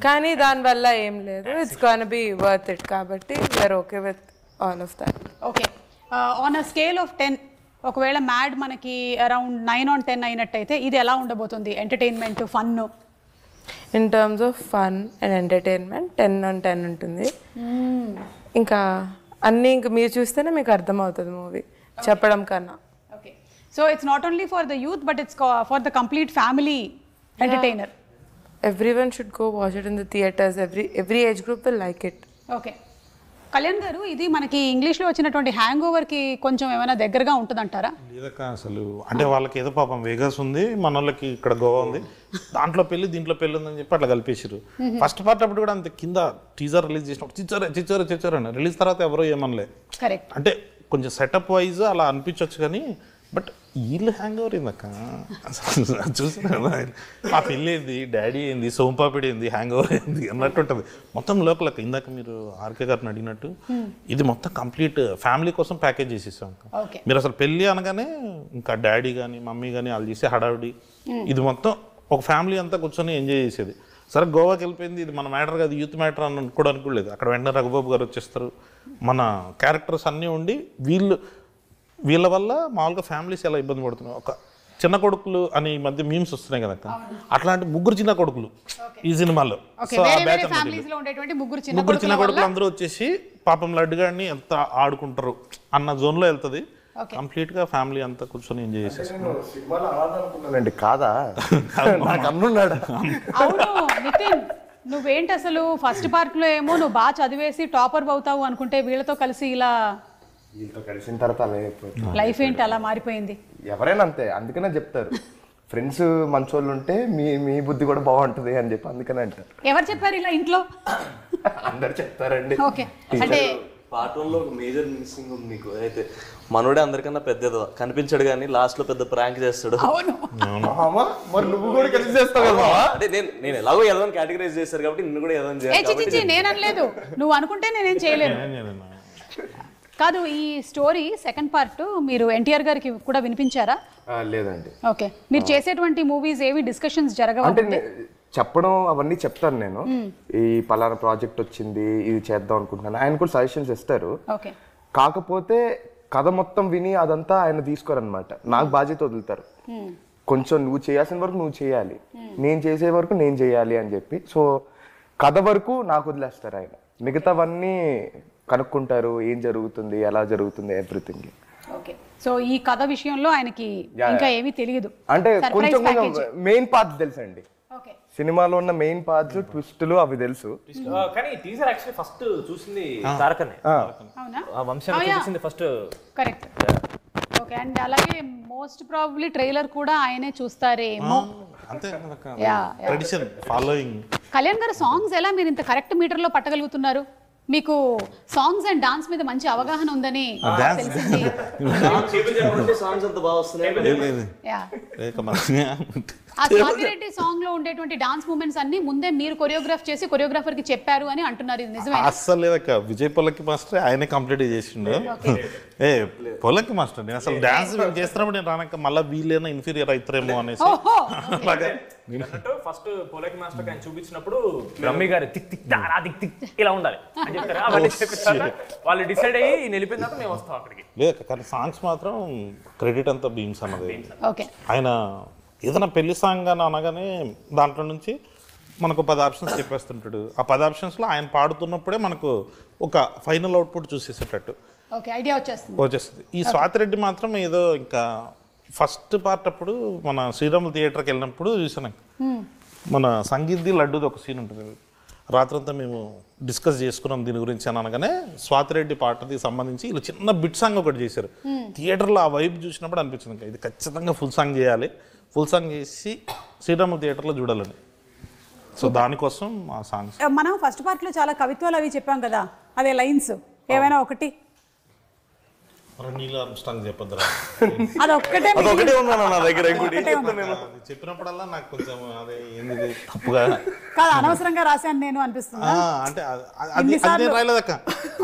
కానీ దానివల్ల ఏం లేదు, it's gonna be worth it. కాబట్టి we're okay with all of that. Okay, on a scale of 10 ఒకవేళ మ్యాడ్ మనకి అరౌండ్ 9 on 10 అయినట్టయితే ఇది ఎలా ఉండబోతుంది? Entertainment, fun. In terms of fun and entertainment 10 on 10 ఉంటుంది. ఇంకా అన్నీ ఇంకా మీరు చూస్తేనే మీకు అర్థమవుతుంది మూవీ చెప్పడం కన్నా. Okay, so it's not only for the youth but it's for the complete family entertainer. Everyone should go watch it in the theatres. Every age group will like it. Okay, Kalyan గారు, ఇది మనకి ఇంగ్లీష్లో వచ్చినటువంటి hang ఓవర్కి కొంచెం ఏమైనా దగ్గరగా ఉంటుందంటారా? లేదక్క అసలు అంటే వాళ్ళకి ఏదో పాపం వేగస్ ఉంది, మన వాళ్ళకి ఇక్కడ గోవా ఉంది, దాంట్లో పెళ్లి దీంట్లో పెళ్లి ఉందని చెప్పి అట్లా కలిపేసారు. ఫస్ట్ పార్ట్ అప్పుడు కూడా అంతే, కింద టీజర్ రిలీజ్ చేసినప్పుడు చిచ్చోరే అని, రిలీజ్ తర్వాత ఎవరో ఏమనలే. కరెక్ట్, అంటే కొంచెం సెటప్ వైజ్ అలా అనిపించవచ్చు కానీ బట్ వీళ్ళు హ్యాంగ్ ఓవర్ ఏందక్క చూసిన ఆ పెళ్ళి ఏంది, డాడీ ఏంది, సోంపాపిడి ఏంది, హ్యాంగ్ ఓవర్ ఏంది అన్నట్టు ఉంటుంది మొత్తం లోకలక్క. ఇందాక మీరు ఆర్కే గారిని అడిగినట్టు ఇది మొత్తం కంప్లీట్ ఫ్యామిలీ కోసం ప్యాకేజ్ చేసేసాం. మీరు అసలు పెళ్ళి అనగానే ఇంకా డాడీ కానీ మమ్మీ కానీ వాళ్ళు చేసే హడావిడి, ఇది మొత్తం ఒక ఫ్యామిలీ అంతా కూర్చొని ఎంజాయ్ చేసేది. సరే గోవాకి వెళ్ళిపోయింది, ఇది మన మ్యాటర్ కాదు, యూత్ మ్యాటర్ అని అనుకోవడానికి కూడా లేదు. అక్కడ వెంటనే రఘుబాబు గారు వచ్చేస్తారు, మన క్యారెక్టర్స్ అన్నీ ఉండి వీళ్ళ వల్ల మామూలుగా ఫ్యామిలీస్ ఎలా ఇబ్బంది పడుతున్నాయి. ఒక చిన్న కొడుకులు అని ఈ మధ్య మీమ్స్ వస్తున్నాయి కదా, అట్లాంటి ముగ్గురు చిన్న కొడుకులు ఈ సినిమాలో. సో ఆ బ్యాచ్ ముగ్గురు చిన్న కొడుకులు అందరూ వచ్చేసి పాపం లడ్డుగాడిని ఎంత ఆడుకుంటారు అన్న జోన్లో వెళ్తుంది. కంప్లీట్ గా ఫ్యామిలీ అంతా కూర్చొని ఎంజాయ్ చేసేసి కాదా నాకు అన్నున్నాడు. అవును నితిన్, నువ్వేంటి అసలు ఫస్ట్ పార్ట్ లో ఏమో నువ్వు బాగా చదివేసి టాపర్ అవుతావు అనుకుంటే వీళ్ళతో కలిసి ఇలా వీళ్ళతో కలిసిన తర్వాత లైఫ్ ఏంటి అలా మారిపోయింది? ఎవరైనా అంతే, అందుకనే చెప్తారు ఫ్రెండ్స్ మంచోళ్ళు ఉంటే మీ బుద్ధి కూడా బాగుంటుంది అని చెప్పి అందుకనే అంటారు. ఎవరు చెప్పారు ఇలా ఇంట్లో? అందరు చెప్తారండి. ఓకే, అంటే పార్ట్ 1లో ఒక మేజర్ మిస్సింగ్ ఉంది మీకు. అయితే మనోడే అందరికన్నా పెద్దదో కనిపించాడు కానీ లాస్ట్ లో పెద్ద ప్రాంక్ చేస్తాడు. మరి నువ్వు కూడా కలిసి చేస్తావు కదా. అంటే నేను ఎలాగో ఏదో కేటగరైజ్ చేశారు కాబట్టి నిన్ను కూడా ఏదో చేయాలి. నేను అనలేదు, నువ్వు అనుకుంటే నేనేం చేయలేను. కాదు, ఈ స్టోరీ సెకండ్ పార్ట్ మీరు ఎన్టీఆర్ గారికి కూడా వినిపించారా? లేదండి. ఓకే, మీరు చేసేటువంటి మూవీస్ ఏవి డిస్కషన్స్ జరగవు? అంటే చెప్పడం అవన్నీ చెప్తాను నేను, ఈ పలానా ప్రాజెక్ట్ వచ్చింది ఇది చేద్దాం అనుకుంటున్నాను, ఆయన కూడా సజెషన్స్ ఇస్తారు. కాకపోతే కథ మొత్తం విని అదంతా ఆయన తీసుకోరనమాట, నాకు బాధ్యత వదులుతారు. కొంచెం నువ్వు చేయాల్సిన వరకు నువ్వు చేయాలి, నేను చేసే వరకు నేను చేయాలి అని చెప్పి. సో కథ వరకు నాకు వదిలేస్తారు ఆయన, మిగతావన్నీ కనుక్కుంటారు, ఏం జరుగుతుంది ఎలా జరుగుతుంది ఎవ్రీథింగ్. ఓకే, సో ఈ కథ విషయంలో ఆయనకి ఇంకా ఏమీ తెలియదు, అంటే కొంచెం మెయిన్ పార్ట్స్ తెలుసండి. సినిమాలో ఉన్న మెయిన్ పార్ట్స్ ట్విస్టులు అవి తెలుసు. కానీ టీజర్ యాక్చువల్లీ ఫస్ట్ చూసింది తారకనే, వంశాన్ని చూసింది ఫస్ట్. కరెక్ట్. ఓకే, అండ్ అలాగే మోస్ట్ ప్రాబబ్లీ ట్రైలర్ కూడా ఆయనే చూస్తారేమో. అంతే ట్రెడిషన్ ఫాలోయింగ్. కళ్యాణ్ గారు, సాంగ్స్ ఎలా మీరు ఇంత కరెక్ట్ మీటర్ లో పట్టగలుగుతున్నారు? మీకు సాంగ్స్ అండ్ డాన్స్ మీద మంచి అవగాహన ఉందని తెలిసింది. ఆ స్వాతిరెడ్డి సాంగ్ లో ఉండేటువంటి డాన్స్ మూమెంట్స్ అన్ని ముందే మీరు కొరియోగ్రాఫ్ చేసి కొరియోగ్రాఫర్ కి చెప్పారు అని అంటున్నారు, ఇది నిజమే? అస్సలు లేదక్క, విజయ్ పొల్లకి మాస్టర్ ఆయనే కంప్లీట్ చేసిండు. పొల్లకి మాస్టర్ నేను అసలు డాన్స్ చేస్తున్నప్పుడు నేను రానక్క మళ్ళీ వీళ్ళైనా ఇన్ఫీరియర్ అవుతారేమో అనేసి. ఫస్ట్ పొలకి మాస్టర్ ఆయన చూపించినప్పుడు రమ్మి గారు టిక్ టిక్ తారా టిక్ టిక్ ఇలా ఉండాలి అని చెప్తారు. అవన్నీ చెప్పిస్తారు, వాళ్ళు డిసైడ్ అయ్యి నేను వెళ్ళిపోయిన తర్వాత మేము వస్తాం అక్కడికి. లేదు కానీ సాంగ్స్ మాత్రం క్రెడిట్ అంతా బీమ్స్ అన్నది. ఆయన ఏదైనా పెళ్లి సాంగ్ అని అనగానే దాంట్లో నుంచి మనకు 10 ఆప్షన్స్ చెప్పేస్తుంటాడు. ఆ 10 ఆప్షన్స్లో ఆయన పాడుతున్నప్పుడే మనకు ఒక ఫైనల్ అవుట్పుట్ చూసేసేటట్టు వచ్చేస్తుంది. ఈ స్వాతిరెడ్డి మాత్రం ఏదో ఇంకా ఫస్ట్ పార్ట్ అప్పుడు మన శ్రీరాములు థియేటర్కి వెళ్ళినప్పుడు చూసాను, మన సంగీత్ది లడ్డూది ఒక సీన్ ఉంటుంది. రాత్రంతా మేము డిస్కస్ చేసుకున్నాం దీని గురించి అని అనగానే స్వాతిరెడ్డి పాటకి సంబంధించి ఇలా చిన్న బిట్ సాంగ్ ఒకటి చేశారు. థియేటర్లో ఆ వైబ్ చూసినప్పుడు అనిపించింది ఇంకా ఇది ఖచ్చితంగా ఫుల్ సాంగ్ చేయాలి, ఫుల్ సాంగ్ చేసి శ్రీరాములు థియేటర్లో చూడాలని. సో దానికోసం ఆ సాంగ్స్. మనం ఫస్ట్ పార్ట్లో చాలా కవిత్వాలు అవి చెప్పాం కదా, అదే లైన్స్ ఏమైనా ఒకటి చెప్పినప్పుడల్లా నాకు కొంచెం అదే ఏంది తప్పుగా అనవసరంగా రాశాను నేను అనిపిస్తుంది. అంటే అది రాయలేదక్క,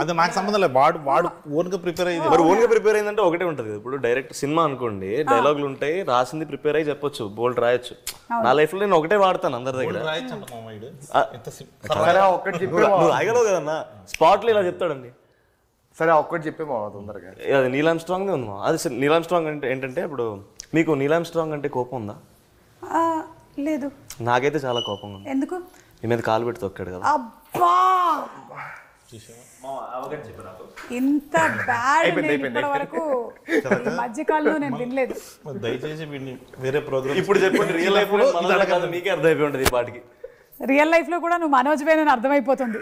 అది నాకు సంబంధం లేదు. వాడు ఓన్ గా ప్రిపేర్ అయ్యింది. మరి ఓన్ గా ప్రిపేర్ అయిందంటే ఒకటే ఉంటుంది. ఇప్పుడు డైరెక్ట్ సినిమా అనుకోండి, డైలాగులు ఉంటాయి, రాసింది ప్రిపేర్ అయ్యి చెప్పొచ్చు, బోల్డ్ రాయొచ్చు. నా లైఫ్ లో నేను ఒకటే వాడతాను అందరి దగ్గర. నువ్వు రాయగలవు కదన్నా, స్పాట్ లో ఇలా చెప్తాడండి సరే ఒక్కటి చెప్పే మామ తొందరగా. అది నీల్ ఆర్మ్స్ట్రాంగ్ ఉంది మా. అది నీల్ ఆర్మ్స్ట్రాంగ్ అంటే ఏంటంటే ఇప్పుడు మీకు నీల్ ఆర్మ్స్ట్రాంగ్ అంటే కోపం ఉందా? లేదు. నాకైతే చాలా కోపంగా ఉంది. ఎందుకు? మీ మీద కాలు పెట్టి తొక్కాడు కదా. అబ్బా ఇంత బ్యాడ్ ఇప్పటి వరకు ఈ మధ్యకాలంలో నేను వినలేదు. దయచేసి వీడిని వేరే ప్రోగ్రామ్ ఇప్పుడు చెప్పండి, రియల్ లైఫ్ లో మీకే అర్థమైపోయి ఉంటుంది ఈ పాటికి. రియల్ లైఫ్ లో కూడా నువ్వు మనోజ్ వేనని అర్థమైపోతుంది.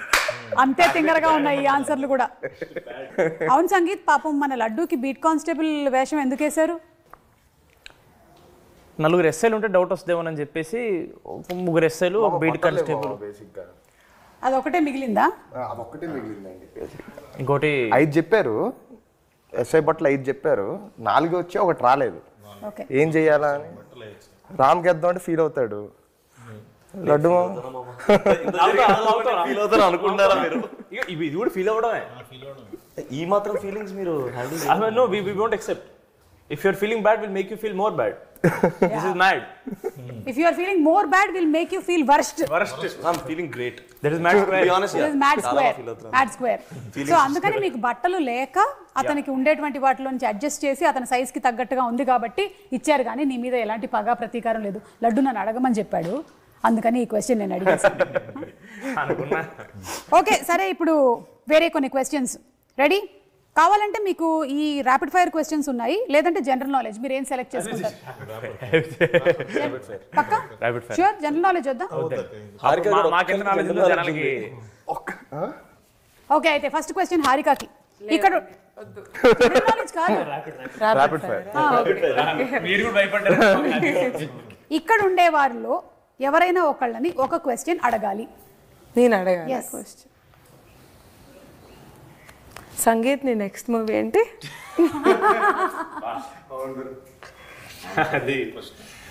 అంతే తింగరగా ఉన్నాయి ఈ ఆన్సర్లు కూడా. అవును సంగీత్, పాపం మన లడ్డూకి బీట్ కానిస్టేబుల్ వేషం ఎందుకు వేశారు? 4 ఎస్ఐలు ఉంటే డౌట్ వస్తుందేమోనని చెప్పేసి 3 ఎస్ఐలు ఒక బీట్ కానిస్టేబుల్. అదొకటే మిగిలిందా? అదొక్కటే మిగిలిందండి. ఇంకోటి 5 చెప్పారు, ఎస్ఐ బట్టలు 5 చెప్పారు, 4 వచ్చి ఒకటి రాలేదు. ఏం చెయ్యాలా అని రామ్ గెద్దాం అంటే ఫీల్ అవుతాడు. లడ్డు ఫీల్ అవుతారు అనుకుంటారా మీరు? ఇది కూడా ఫీల్ అవ్వడమే. ఈ మాత్రం ఫీలింగ్స్ మీరు handle No, we won't accept. If you're feeling bad, we'll make you feel more bad. This is mad. If you are feeling more bad, we'll make you feel worst. I'm feeling great. That is mad square. To be honest, This is mad square. Mad square. So అందుకని మీకు బట్టలు లేక అతనికి ఉండేటువంటి వాటిలో నుంచి adjust చేసి అతని సైజ్ కి తగ్గట్టుగా ఉంది కాబట్టి ఇచ్చారు, కానీ నీ మీద ఎలాంటి పగా ప్రతీకారం లేదు. లడ్డు నన్ను అడగమని చెప్పాడు, అందుకని ఈ క్వశ్చన్ నేను అడిగేసాను. ఓకే సరే, ఇప్పుడు వేరే కొన్ని క్వశ్చన్స్ రెడీ కావాలంటే మీకు ఈ ర్యాపిడ్ ఫైర్ క్వశ్చన్స్ ఉన్నాయి, లేదంటే జనరల్ నాలెడ్జ్, మీరు ఏం సెలెక్ట్ చేసుకుంటారు? పక్కా ష్యూర్ జనరల్ నాలెడ్జ్ వద్దా? ఓకే అయితే ఫస్ట్ క్వశ్చన్ హారికాకి. ఇక్కడ జనరల్ నాలెడ్జ్ కాదు, ర్యాపిడ్ ఫైర్. ఇక్కడ ఉండే వారిలో ఎవరైనా ఒకళ్ళని ఒక క్వశ్చన్ అడగాలి. నేను అడగాలి క్వశ్చన్. సంగీత్, నీ నెక్స్ట్ మూవీ ఏంటి?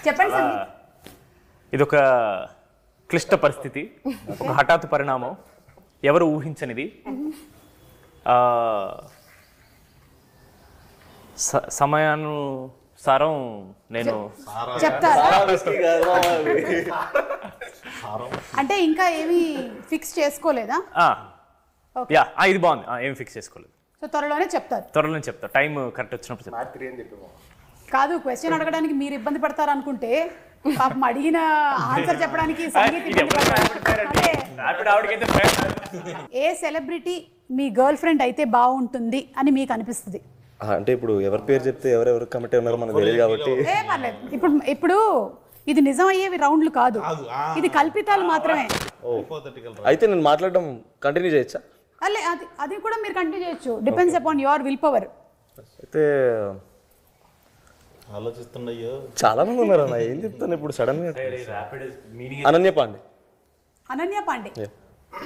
చెప్పండి సంగీత్. ఇదొక క్లిష్ట పరిస్థితి, ఒక హఠాత్ పరిణామం, ఎవరు ఊహించనిది. సమయానుసారం నేను చెప్తారా? అంటే ఇంకా ఏమీ ఫిక్స్ చేసుకోలేదా? ఇది బాగుంది, ఏం ఫిక్స్ చేసుకోలేదు. సో త్వరలోనే చెప్తారు. త్వరలోనే చెప్తా, టైం కరెక్ట్ వచ్చినప్పుడు చెప్తా. కాదు, క్వశ్చన్ అడగడానికి మీరు ఇబ్బంది పడతారు అనుకుంటే పాపం అడిగిన ఆన్సర్ చెప్పడానికి సంగీత్ ఇబ్బంది పడతారు. ఏ సెలబ్రిటీ మీ గర్ల్ ఫ్రెండ్ అయితే బాగుంటుంది అని మీకు అనిపిస్తుంది? అంటే ఇప్పుడు ఎవరి పేరు చెప్తే ఎవరెవరు కమిటీ ఉన్నారో మనకు తెలియదు కాబట్టి ఏ పర్లేదు. ఇప్పుడు ఇది నిజం అయ్యేవి రౌండ్లు కాదు, ఇది కల్పితాలు మాత్రమే. అయితే నేను మాట్లాడడం కంటిన్యూ చేయొచ్చా? అలే అది కూడా మీరు కంటిన్యూ చేయొచ్చు, depends upon your will power. అయితే ఆలోచిస్తున్నాయో చాలా మంది ఉన్నారు అన్న, ఏం చెప్తాను ఇప్పుడు సడన్ గా. అనన్య పాండే. అనన్య పాండే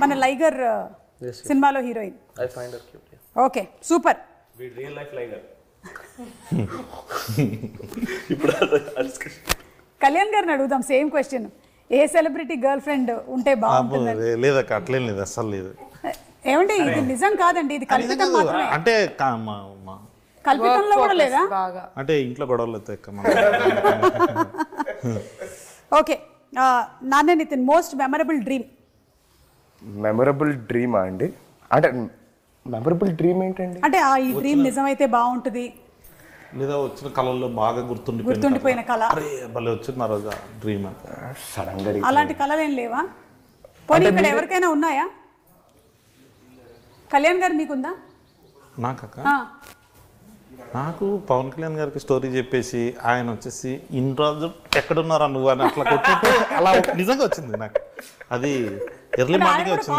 మన లైగర్ సినిమాలో heroine. I find her cute. Okay super. Real life Liger. ఇప్పుడు కళ్యాణ్ గారిని అడుగుదాం సేమ్ క్వశ్చన్. ఏ సెలబ్రిటీ గర్ల్ ఫ్రెండ్ ఉంటే బాగుంటుంది? లేదక్క, అట్లేం లేదు, అస్సలు లేదు. ఏమంటే ఇది నిజం కాదండి, ఇది కల్పితం మాత్రమే. అంటే కల్పితంలో కూడా లేదా? అంటే ఇంట్లో గొడవలు అవుతాయి. ఓకే, నాన్నే Nithin, most memorable dream. Memorable డ్రీమా అండి? అంటే మెమరబుల్ డ్రీమ్ ఏంటండి? అంటే ఈ డ్రీమ్ నిజమైతే బాగుంటుంది, లేదా వచ్చిన కళల్లో బాగా గుర్తుండిపోయిన కళ. భలే వచ్చింది ఆ రోజు డ్రీమ్. సడన్ గా అలాంటి కళలు ఏం లేవా? పోనీ ఇక్కడ ఎవరికైనా ఉన్నాయా? కళ్యాణ్ గారు మీకుందా? నాకక్క, నాకు పవన్ కళ్యాణ్ గారికి స్టోరీ చెప్పేసి ఆయన వచ్చేసి ఇన్ని రోజులు ఎక్కడున్నారా నువ్వు అని అట్లా కొట్టినట్టు అలా నిజంగా వచ్చింది నాకు. అది ఎర్లీ మార్నింగ్ వచ్చింది.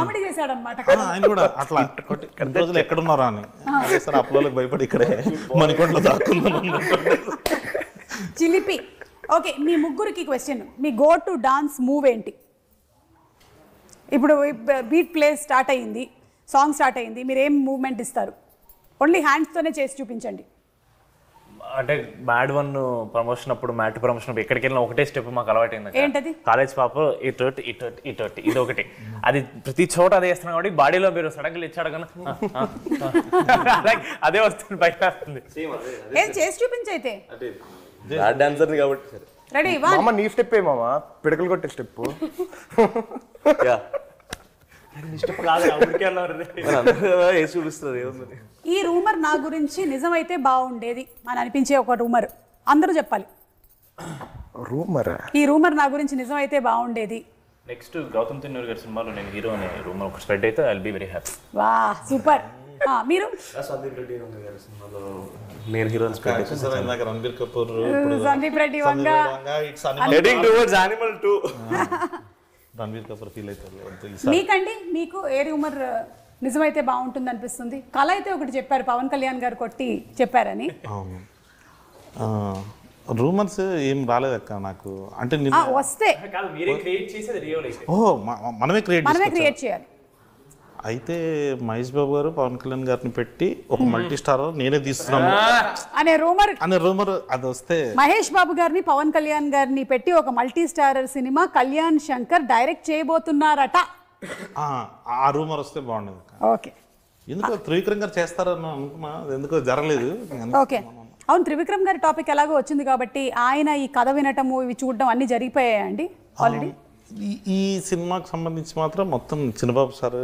ఆయన కూడా అట్లా ఇన్ని రోజులు ఎక్కడున్నారా అని. అదే సార్ అప్పులోకి భయపడి ఇక్కడే మణికొండలో దాక్కున్నాను. చిలిపి. ఓకే, మీ ముగ్గురికి question. Me go to dance move ఏంటి? ఇప్పుడు బీట్ ప్లే స్టార్ట్ అయ్యింది, సాంగ్ స్టార్ట్ అయ్యింది, మీరు ఏం మూవ్మెంట్ ఇస్తారు? ఓన్లీ హ్యాండ్స్తోనే చేసి చూపించండి. అంటే మ్యాడ్ 1 ప్రమోషన్ అప్పుడు, మ్యాట్ ప్రమోషన్ అప్పుడు ఎక్కడికి వెళ్ళినా ఒకటే స్టెప్ మాకు అలవాటైంది. ఏంటది? కాలేజ్ పాప ఇటు ఇది ఒకటి, అది ప్రతి చోట అదే వేస్తున్నాం కాబట్టి బాడీలో మీరు సడన్గా ఇచ్చాడు కన్నా అదే వస్తుంది, బయట వస్తుంది. ఏం చేసి చూపించైతే డాన్సర్ కాబట్టి రెడీ. మామ నీ స్టెప్ ఏ మామ, పిడకలు కొట్టే స్టెప్. స్టెప్ కాదు, చూపిస్తుంది. ఈ రూమర్ నా గురించి నిజమైతే బాగుండేది అని అనిపించే ఒక రూమర్ అందరూ చెప్పాలి. రూమర్ ఈ రూమర్ నా గురించి నిజమైతే బాగుండేది. నెక్స్ట్ గౌతమ్ తిన్నూరు గారి సినిమాలో నేను హీరో అనే రూమర్ ఒక స్ప్రెడ్ అయితే I will be very happy. వా సూపర్. మీరు సందీప్ రెడ్డి గారి సినిమాలో నేను heroine Ranbir Kapoor, Sandeep Reddy Vanga heading towards Animal 2 Ranbir Kapoor feel అవుతారు. మీకండి మీకు ఏ రూమర్ నిజమైతే బాగుంటుంది అనిపిస్తుంది? కళ అయితే ఒకటి చెప్పారు, పవన్ కళ్యాణ్ గారు కొట్టి చెప్పారని. అవును, రూమర్స్ ఏం రాలేదక్క నాకు. అంటే వస్తే మీరే క్రియేట్ చేసేది రియల్ అయితే మనమే క్రియేట్ చేయాలి. అయితే మహేష్ బాబు గారు పవన్ కళ్యాణ్ గారిని పెట్టి ఒక మల్టీ స్టార్ నేనే తీస్తున్నాను అనే రూమర్ అది వస్తే, మహేష్ బాబు గారిని పవన్ కళ్యాణ్ గారిని పెట్టి ఒక మల్టీ స్టారర్ సినిమా కళ్యాణ్ శంకర్ డైరెక్ట్ చేయబోతున్నారట. ఆ రూమర్ వస్తే బాగుండేది. ఓకే, ఎందుకో త్రివిక్రమ్ గారు చేస్తారని అనుకున్నా, ఎందుకో జరగలేదు. ఓకే, అవును, త్రివిక్రమ్ గారి టాపిక్ ఎలాగో వచ్చింది కాబట్టి ఆయన ఈ కథ వినటము ఇవి చూడడం అన్ని జరిగిపోయాయండి ఆల్రెడీ. ఈ సినిమాకి సంబంధించి మాత్రం మొత్తం చిన్నబాబు సార్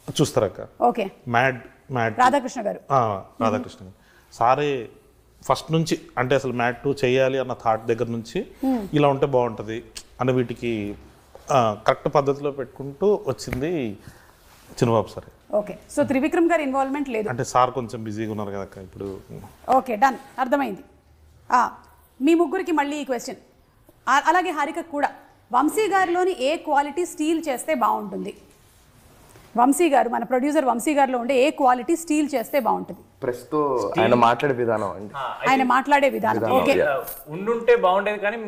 చూస్తారక్క. ఓకే, మ్యాడ్ రాధాకృష్ణ గారు సారే ఫస్ట్ నుంచి, అంటే అసలు మ్యాడ్ 2 చేయాలి అన్న థాట్ దగ్గర నుంచి ఇలా ఉంటే బాగుంటుంది అన్న వీటికి కరెక్ట్ పద్ధతిలో పెట్టుకుంటూ వచ్చింది చిన్నబాబు సార్. ఓకే, సో త్రివిక్రమ్ గారి ఇన్వాల్వ్మెంట్ లేదు అంటే సార్ కొంచెం బిజీగా ఉన్నారు కదా ఇప్పుడు. ఓకే, డన్, అర్థమైంది. మీ ముగ్గురికి మళ్ళీ ఈ క్వశ్చన్, అలాగే హారిక కూడా. వంశీ గారిలోని ఏ క్వాలిటీ స్టీల్ చేస్తే బాగుంటుంది? వంశీ గారు, మన ప్రొడ్యూసర్ వంశీ గారిలో ఉండే ఏ క్వాలిటీ స్టీల్ చేస్తే బాగుంటుంది? ప్రస్తుతం ఆయన మాట్లాడే విధానం అండి. ఆయన మాట్లాడే విధానం ఓకే ఉండుంటే బాగుండేది, కానీ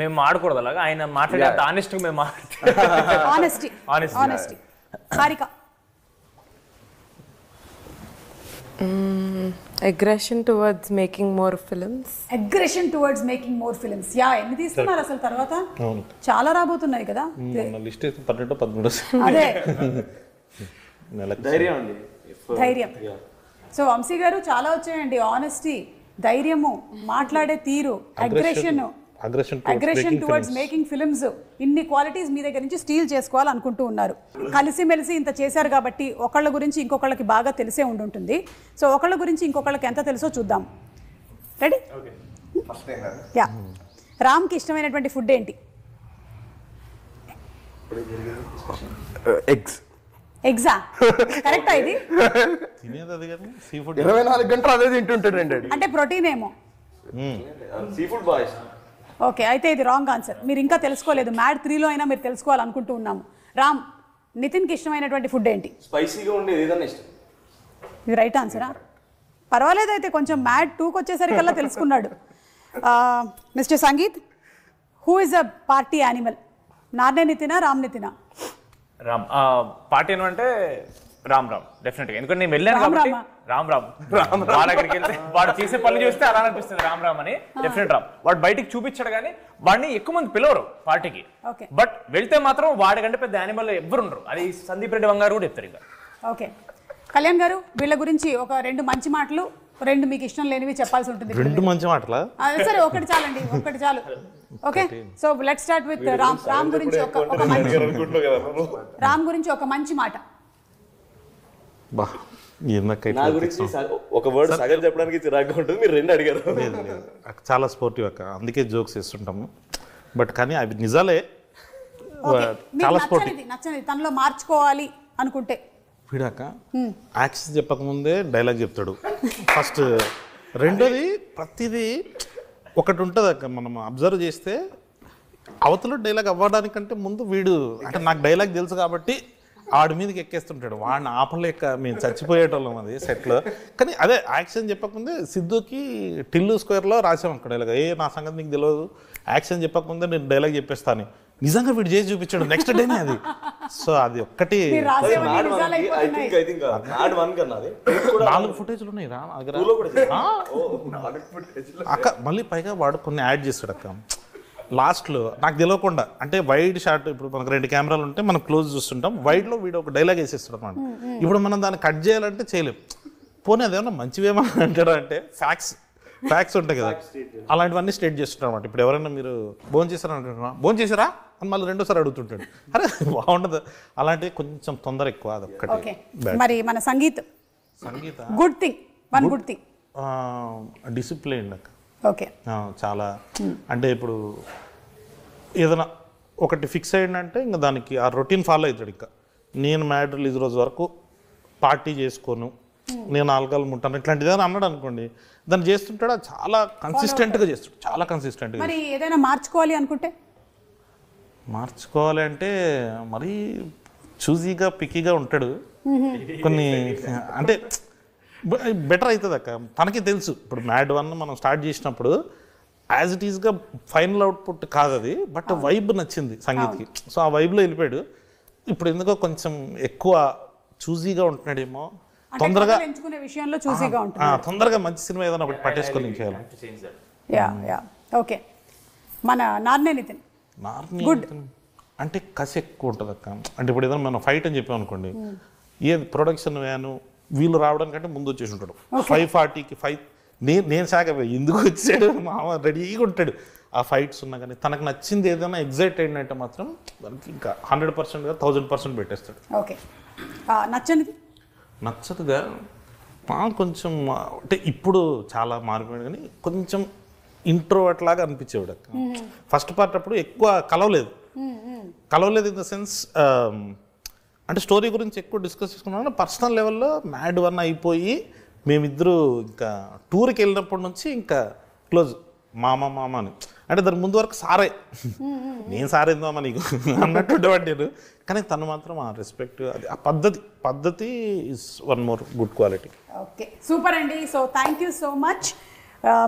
మేము ఆడకూడదు అలాగా. ఆయన మాట్లాడే ఆనెస్ట్ మేము honesty. Harika aggression towards making more films. Yeah, ఎన్ని తీస్తున్నారు అసలు తర్వాత? చాలా రాబోతున్నాయి కదా. లిస్ట్ 12-13 అదే ధైర్యం. సో వంశీ గారు చాలా వచ్చాయండి. ఆనెస్టీ, ధైర్యము, మాట్లాడే తీరు, అగ్రెషన్ టువర్డ్స్ మేకింగ్ ఫిల్మ్స్, ఇన్ని క్వాలిటీస్ మీ దగ్గర నుంచి స్టీల్ చేసుకోవాలనుకుంటూ ఉన్నారు. కలిసిమెలిసి ఇంత చేశారు కాబట్టి ఒకళ్ళ గురించి ఇంకొకళ్ళకి బాగా తెలిసే ఉండుంటుంది. సో ఒకళ్ళ గురించి ఇంకొకళ్ళకి ఎంత తెలుసో చూద్దాం. రెడీ? యా. రామ్కి ఇష్టమైనటువంటి ఫుడ్ ఏంటి? ఎగ్జా? కరెక్టా ఇది? 24 గంటలు అదే తింటుంటాడండి. అంటే ప్రోటీన్ ఏమో. Sea food boys. ఓకే, అయితే ఇది రాంగ్ ఆన్సర్. మీరు ఇంకా తెలుసుకోలేదు. మ్యాడ్ 3లో అయినా మీరు తెలుసుకోవాలనుకుంటూ ఉన్నాము. రామ్, నితిన్కి ఇష్టమైనటువంటి ఫుడ్ ఏంటి? స్పైసీగా ఉండేది ఏదైనా ఇష్టం. ఇది రైట్ ఆన్సరా? పర్వాలేదు, అయితే కొంచెం మ్యాడ్ 2కి వచ్చేసరికల్లా తెలుసుకున్నాడు. Mister Sangeeth, who is a party animal? Narne నితినా, రామ్ నితినా? రామ్. పార్టీ అంటే రామ్ డెఫినెట్గా. ఎందుకంటే నేను వెళ్ళాను కాబట్టి రామ్ వాడు అక్కడికి వెళ్తే వాడు చేసే పనులు చూస్తే అలా అనిపిస్తుంది రామ్ అని. డెఫినెట్ రామ్. వాడు బయటికి చూపించాడు కానీ వాడిని ఎక్కువ మంది పిలవరు పార్టీకి. బట్ వెళ్తే మాత్రం వాడికంటే పెద్ద యానిమల్ ఎవ్వరు ఉండరు. అది సందీప్ రెడ్డి వంగారు కూడా చెప్తారు. ఇంకా ఓకే, కళ్యాణ్ గారు, వీళ్ళ గురించి ఒక 2 మంచి మాటలు, 2 మీకు ఇష్టం లేనివి చెప్పాల్సి ఉంటుంది. 2 మంచి మాటలా? సరే, ఒకటి చాలండి, ఒకటి చాలు. Okay, so let's start with Ram గురించి ఒక మంచి మాట. నా గురించి ఒక వర్డ్ సగం చెప్పడానికి చిరాగ్గా ఉంటుంది. మీరు 2 అడిగారు. చాలా స్పోర్టివ్ అక్క, అందుకే జోక్స్ చేస్తుంటాము. బట్ కానీ అవి నిజాలే. చాలా స్పోర్టివ్. నచ్చనిది తనలో మార్చుకోవాలి అనుకుంటే వీడాక యాక్షన్ చెప్పకముందే డైలాగ్ చెప్తాడు ఫస్ట్. రెండోది, ప్రతిదీ ఒకటి ఉంటుంది అక్క, మనం అబ్జర్వ్ చేస్తే అవతల డైలాగ్ అవ్వడానికంటే ముందు వీడు, అంటే నాకు డైలాగ్ తెలుసు కాబట్టి ఆడి మీదకి ఎక్కేస్తుంటాడు. వాడిని ఆపలేక మేము చచ్చిపోయేటోళ్ళం అది సెట్లో. కానీ అదే యాక్షన్ చెప్పకముందే సిద్ధుకి టిల్లు స్క్వేర్లో రాసాం అక్కడ డైలాగ్. నా సంగతి నీకు తెలియదు, యాక్షన్ చెప్పకముందే నేను డైలాగ్ చెప్పేస్తాను. నిజంగా వీడు చేసి చూపించాడు నెక్స్ట్ డేనే అది. సో అది ఒక్కటి 4 ఫుటేజ్లు ఉన్నాయి రా అక్క. మళ్ళీ పైగా వాడు కొన్ని యాడ్ చేస్తాడు అక్క లాస్ట్లో, నాకు తెలియకుండా. అంటే వైడ్ షాట్, ఇప్పుడు మనకు 2 కెమెరాలు ఉంటే మనం క్లోజ్ చూస్తుంటాం, వైడ్లో వీడు ఒక డైలాగ్ వేసేస్తాడు అన్నమాట. ఇప్పుడు మనం దాన్ని కట్ చేయాలంటే చేయలేం. పోనీ అదేమన్నా మంచివేమో అంటాడు అంటే ఫ్యాక్ట్స్ ఉంటాయి కదా, అలాంటివన్నీ స్టేట్ చేస్తుంటారు అనమాట. ఇప్పుడు ఎవరైనా మీరు భోజనం చేశారా అంటున్నా, భోజనం చేశారా అని మళ్ళీ 2సారి అడుగుతుంటాడు. అరే బాగుండదు, అలాంటివి కొంచెం తొందర ఎక్కువ. అదొక్కటి. మరి మన Sangeeth good thing one good thing. Discipline అక్క. ఓకే. చాలా అంటే ఇప్పుడు ఏదైనా ఒకటి ఫిక్స్ అయ్యిందంటే ఇంకా దానికి ఆ రొటీన్ ఫాలో అవుతాడు. ఇంకా నేను మ్యాడ్ రిలీజ్ రోజు వరకు పార్టీ చేసుకోను, నేను ఆల్కహాల్ ముట్టాను, ఇట్లాంటిది ఏదైనా అన్నాడు అనుకోండి, దాన్ని చేస్తుంటాడు. చాలా కన్సిస్టెంట్గా చేస్తాడు, చాలా కన్సిస్టెంట్గా. మరి ఏదైనా మార్చుకోవాలి అనుకుంటే? మార్చుకోవాలి అంటే మరీ చూజీగా పిక్కీగా ఉంటాడు. కొన్ని అంటే బెటర్ అవుతుంది అక్క. తనకి తెలుసు ఇప్పుడు మ్యాడ్ 1 మనం స్టార్ట్ చేసినప్పుడు యాజ్ ఇట్ ఈస్గా ఫైనల్ అవుట్పుట్ కాదు అది, బట్ వైబ్ నచ్చింది సంగీత్కి. సో ఆ వైబ్లో వెళ్ళిపోయాడు. ఇప్పుడు ఎందుకో కొంచెం ఎక్కువ చూజీగా ఉంటున్నాడేమో, తొందరగా ఎంచుకునే విషయంలో చూసీగా ఉంటుంది. తొందరగా మంచి సినిమా ఏదైనా ఒకటి పట్టేసుకొని చేయాలి. Yeah okay. మన నార్నే నితిన్ గుడ్ అంటే కసి ఎక్కువ ఉంటుంది అక్క. అంటే ఇప్పుడు ఏదైనా మనం ఫైట్ అని చెప్పాం అనుకోండి, ఏ ప్రొడక్షన్ వ్యాను వీళ్ళు రావడానికంటే ముందు వచ్చేసి ఉంటాడు. 5:40కి నేను శాఖ ఎందుకు వచ్చాడు మామ రెడీగా ఉంటాడు. ఆ ఫైట్స్ ఉన్నా కానీ తనకు నచ్చింది ఏదైనా ఎగ్జైట్ అయిందంటే మాత్రం దానికి ఇంకా 100%గా 1000% పెట్టేస్తాడు. ఓకే. నచ్చనిది? నచ్చదుగా కొంచెం అంటే ఇప్పుడు చాలా మారిపోయాడు కానీ కొంచెం ఇంట్రోవర్ట్ లాగా అనిపించేవాడు అక్క. ఫస్ట్ పార్ట్ అప్పుడు ఎక్కువ కలవలేదు ఇన్ ద సెన్స్ అంటే స్టోరీ గురించి ఎక్కువ డిస్కస్ చేసుకున్నాను. పర్సనల్ లెవెల్లో మ్యాడ్ 1 అయిపోయి మేమిద్దరూ ఇంకా టూర్కి వెళ్ళినప్పటి నుంచి ఇంకా క్లోజ్ మామ అని. అంటే దాని ముందు వరకు సారే, నేను సారేందామా నీకు అన్నట్టు ఉండేవాడు నేను. కానీ తను మాత్రం ఆ రెస్పెక్ట్, అది ఆ పద్ధతి is one more good quality. Okay, super అండి. So thank you so much.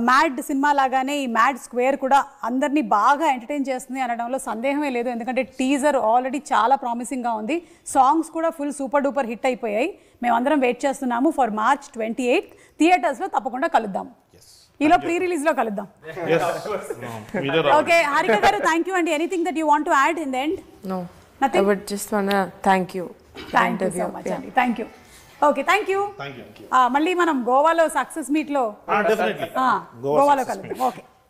Mad సినిమా లాగానే ఈ మ్యాడ్ స్క్వేర్ కూడా అందరినీ బాగా ఎంటర్టైన్ చేస్తుంది అనడంలో సందేహమే లేదు. ఎందుకంటే టీజర్ ఆల్రెడీ చాలా ప్రామిసింగ్గా ఉంది, సాంగ్స్ కూడా ఫుల్ సూపర్ డూపర్ హిట్ అయిపోయాయి. మేమందరం వెయిట్ చేస్తున్నాము ఫర్ March 28 థియేటర్స్లో. తప్పకుండా కలుద్దాం, ఈలో ప్రీ రిలీజ్లో కలుద్దాం. ఓకే హారిక గారు, థ్యాంక్ యూ అండి. Anything that you want to add in the end? No, I would just want thank you. Thank you so much అండి. Thank you. Okay, thank you. మళ్ళీ మనం గోవాలో సక్సెస్ మీట్లో గోవాలో కలుద్దాం. ఓకే.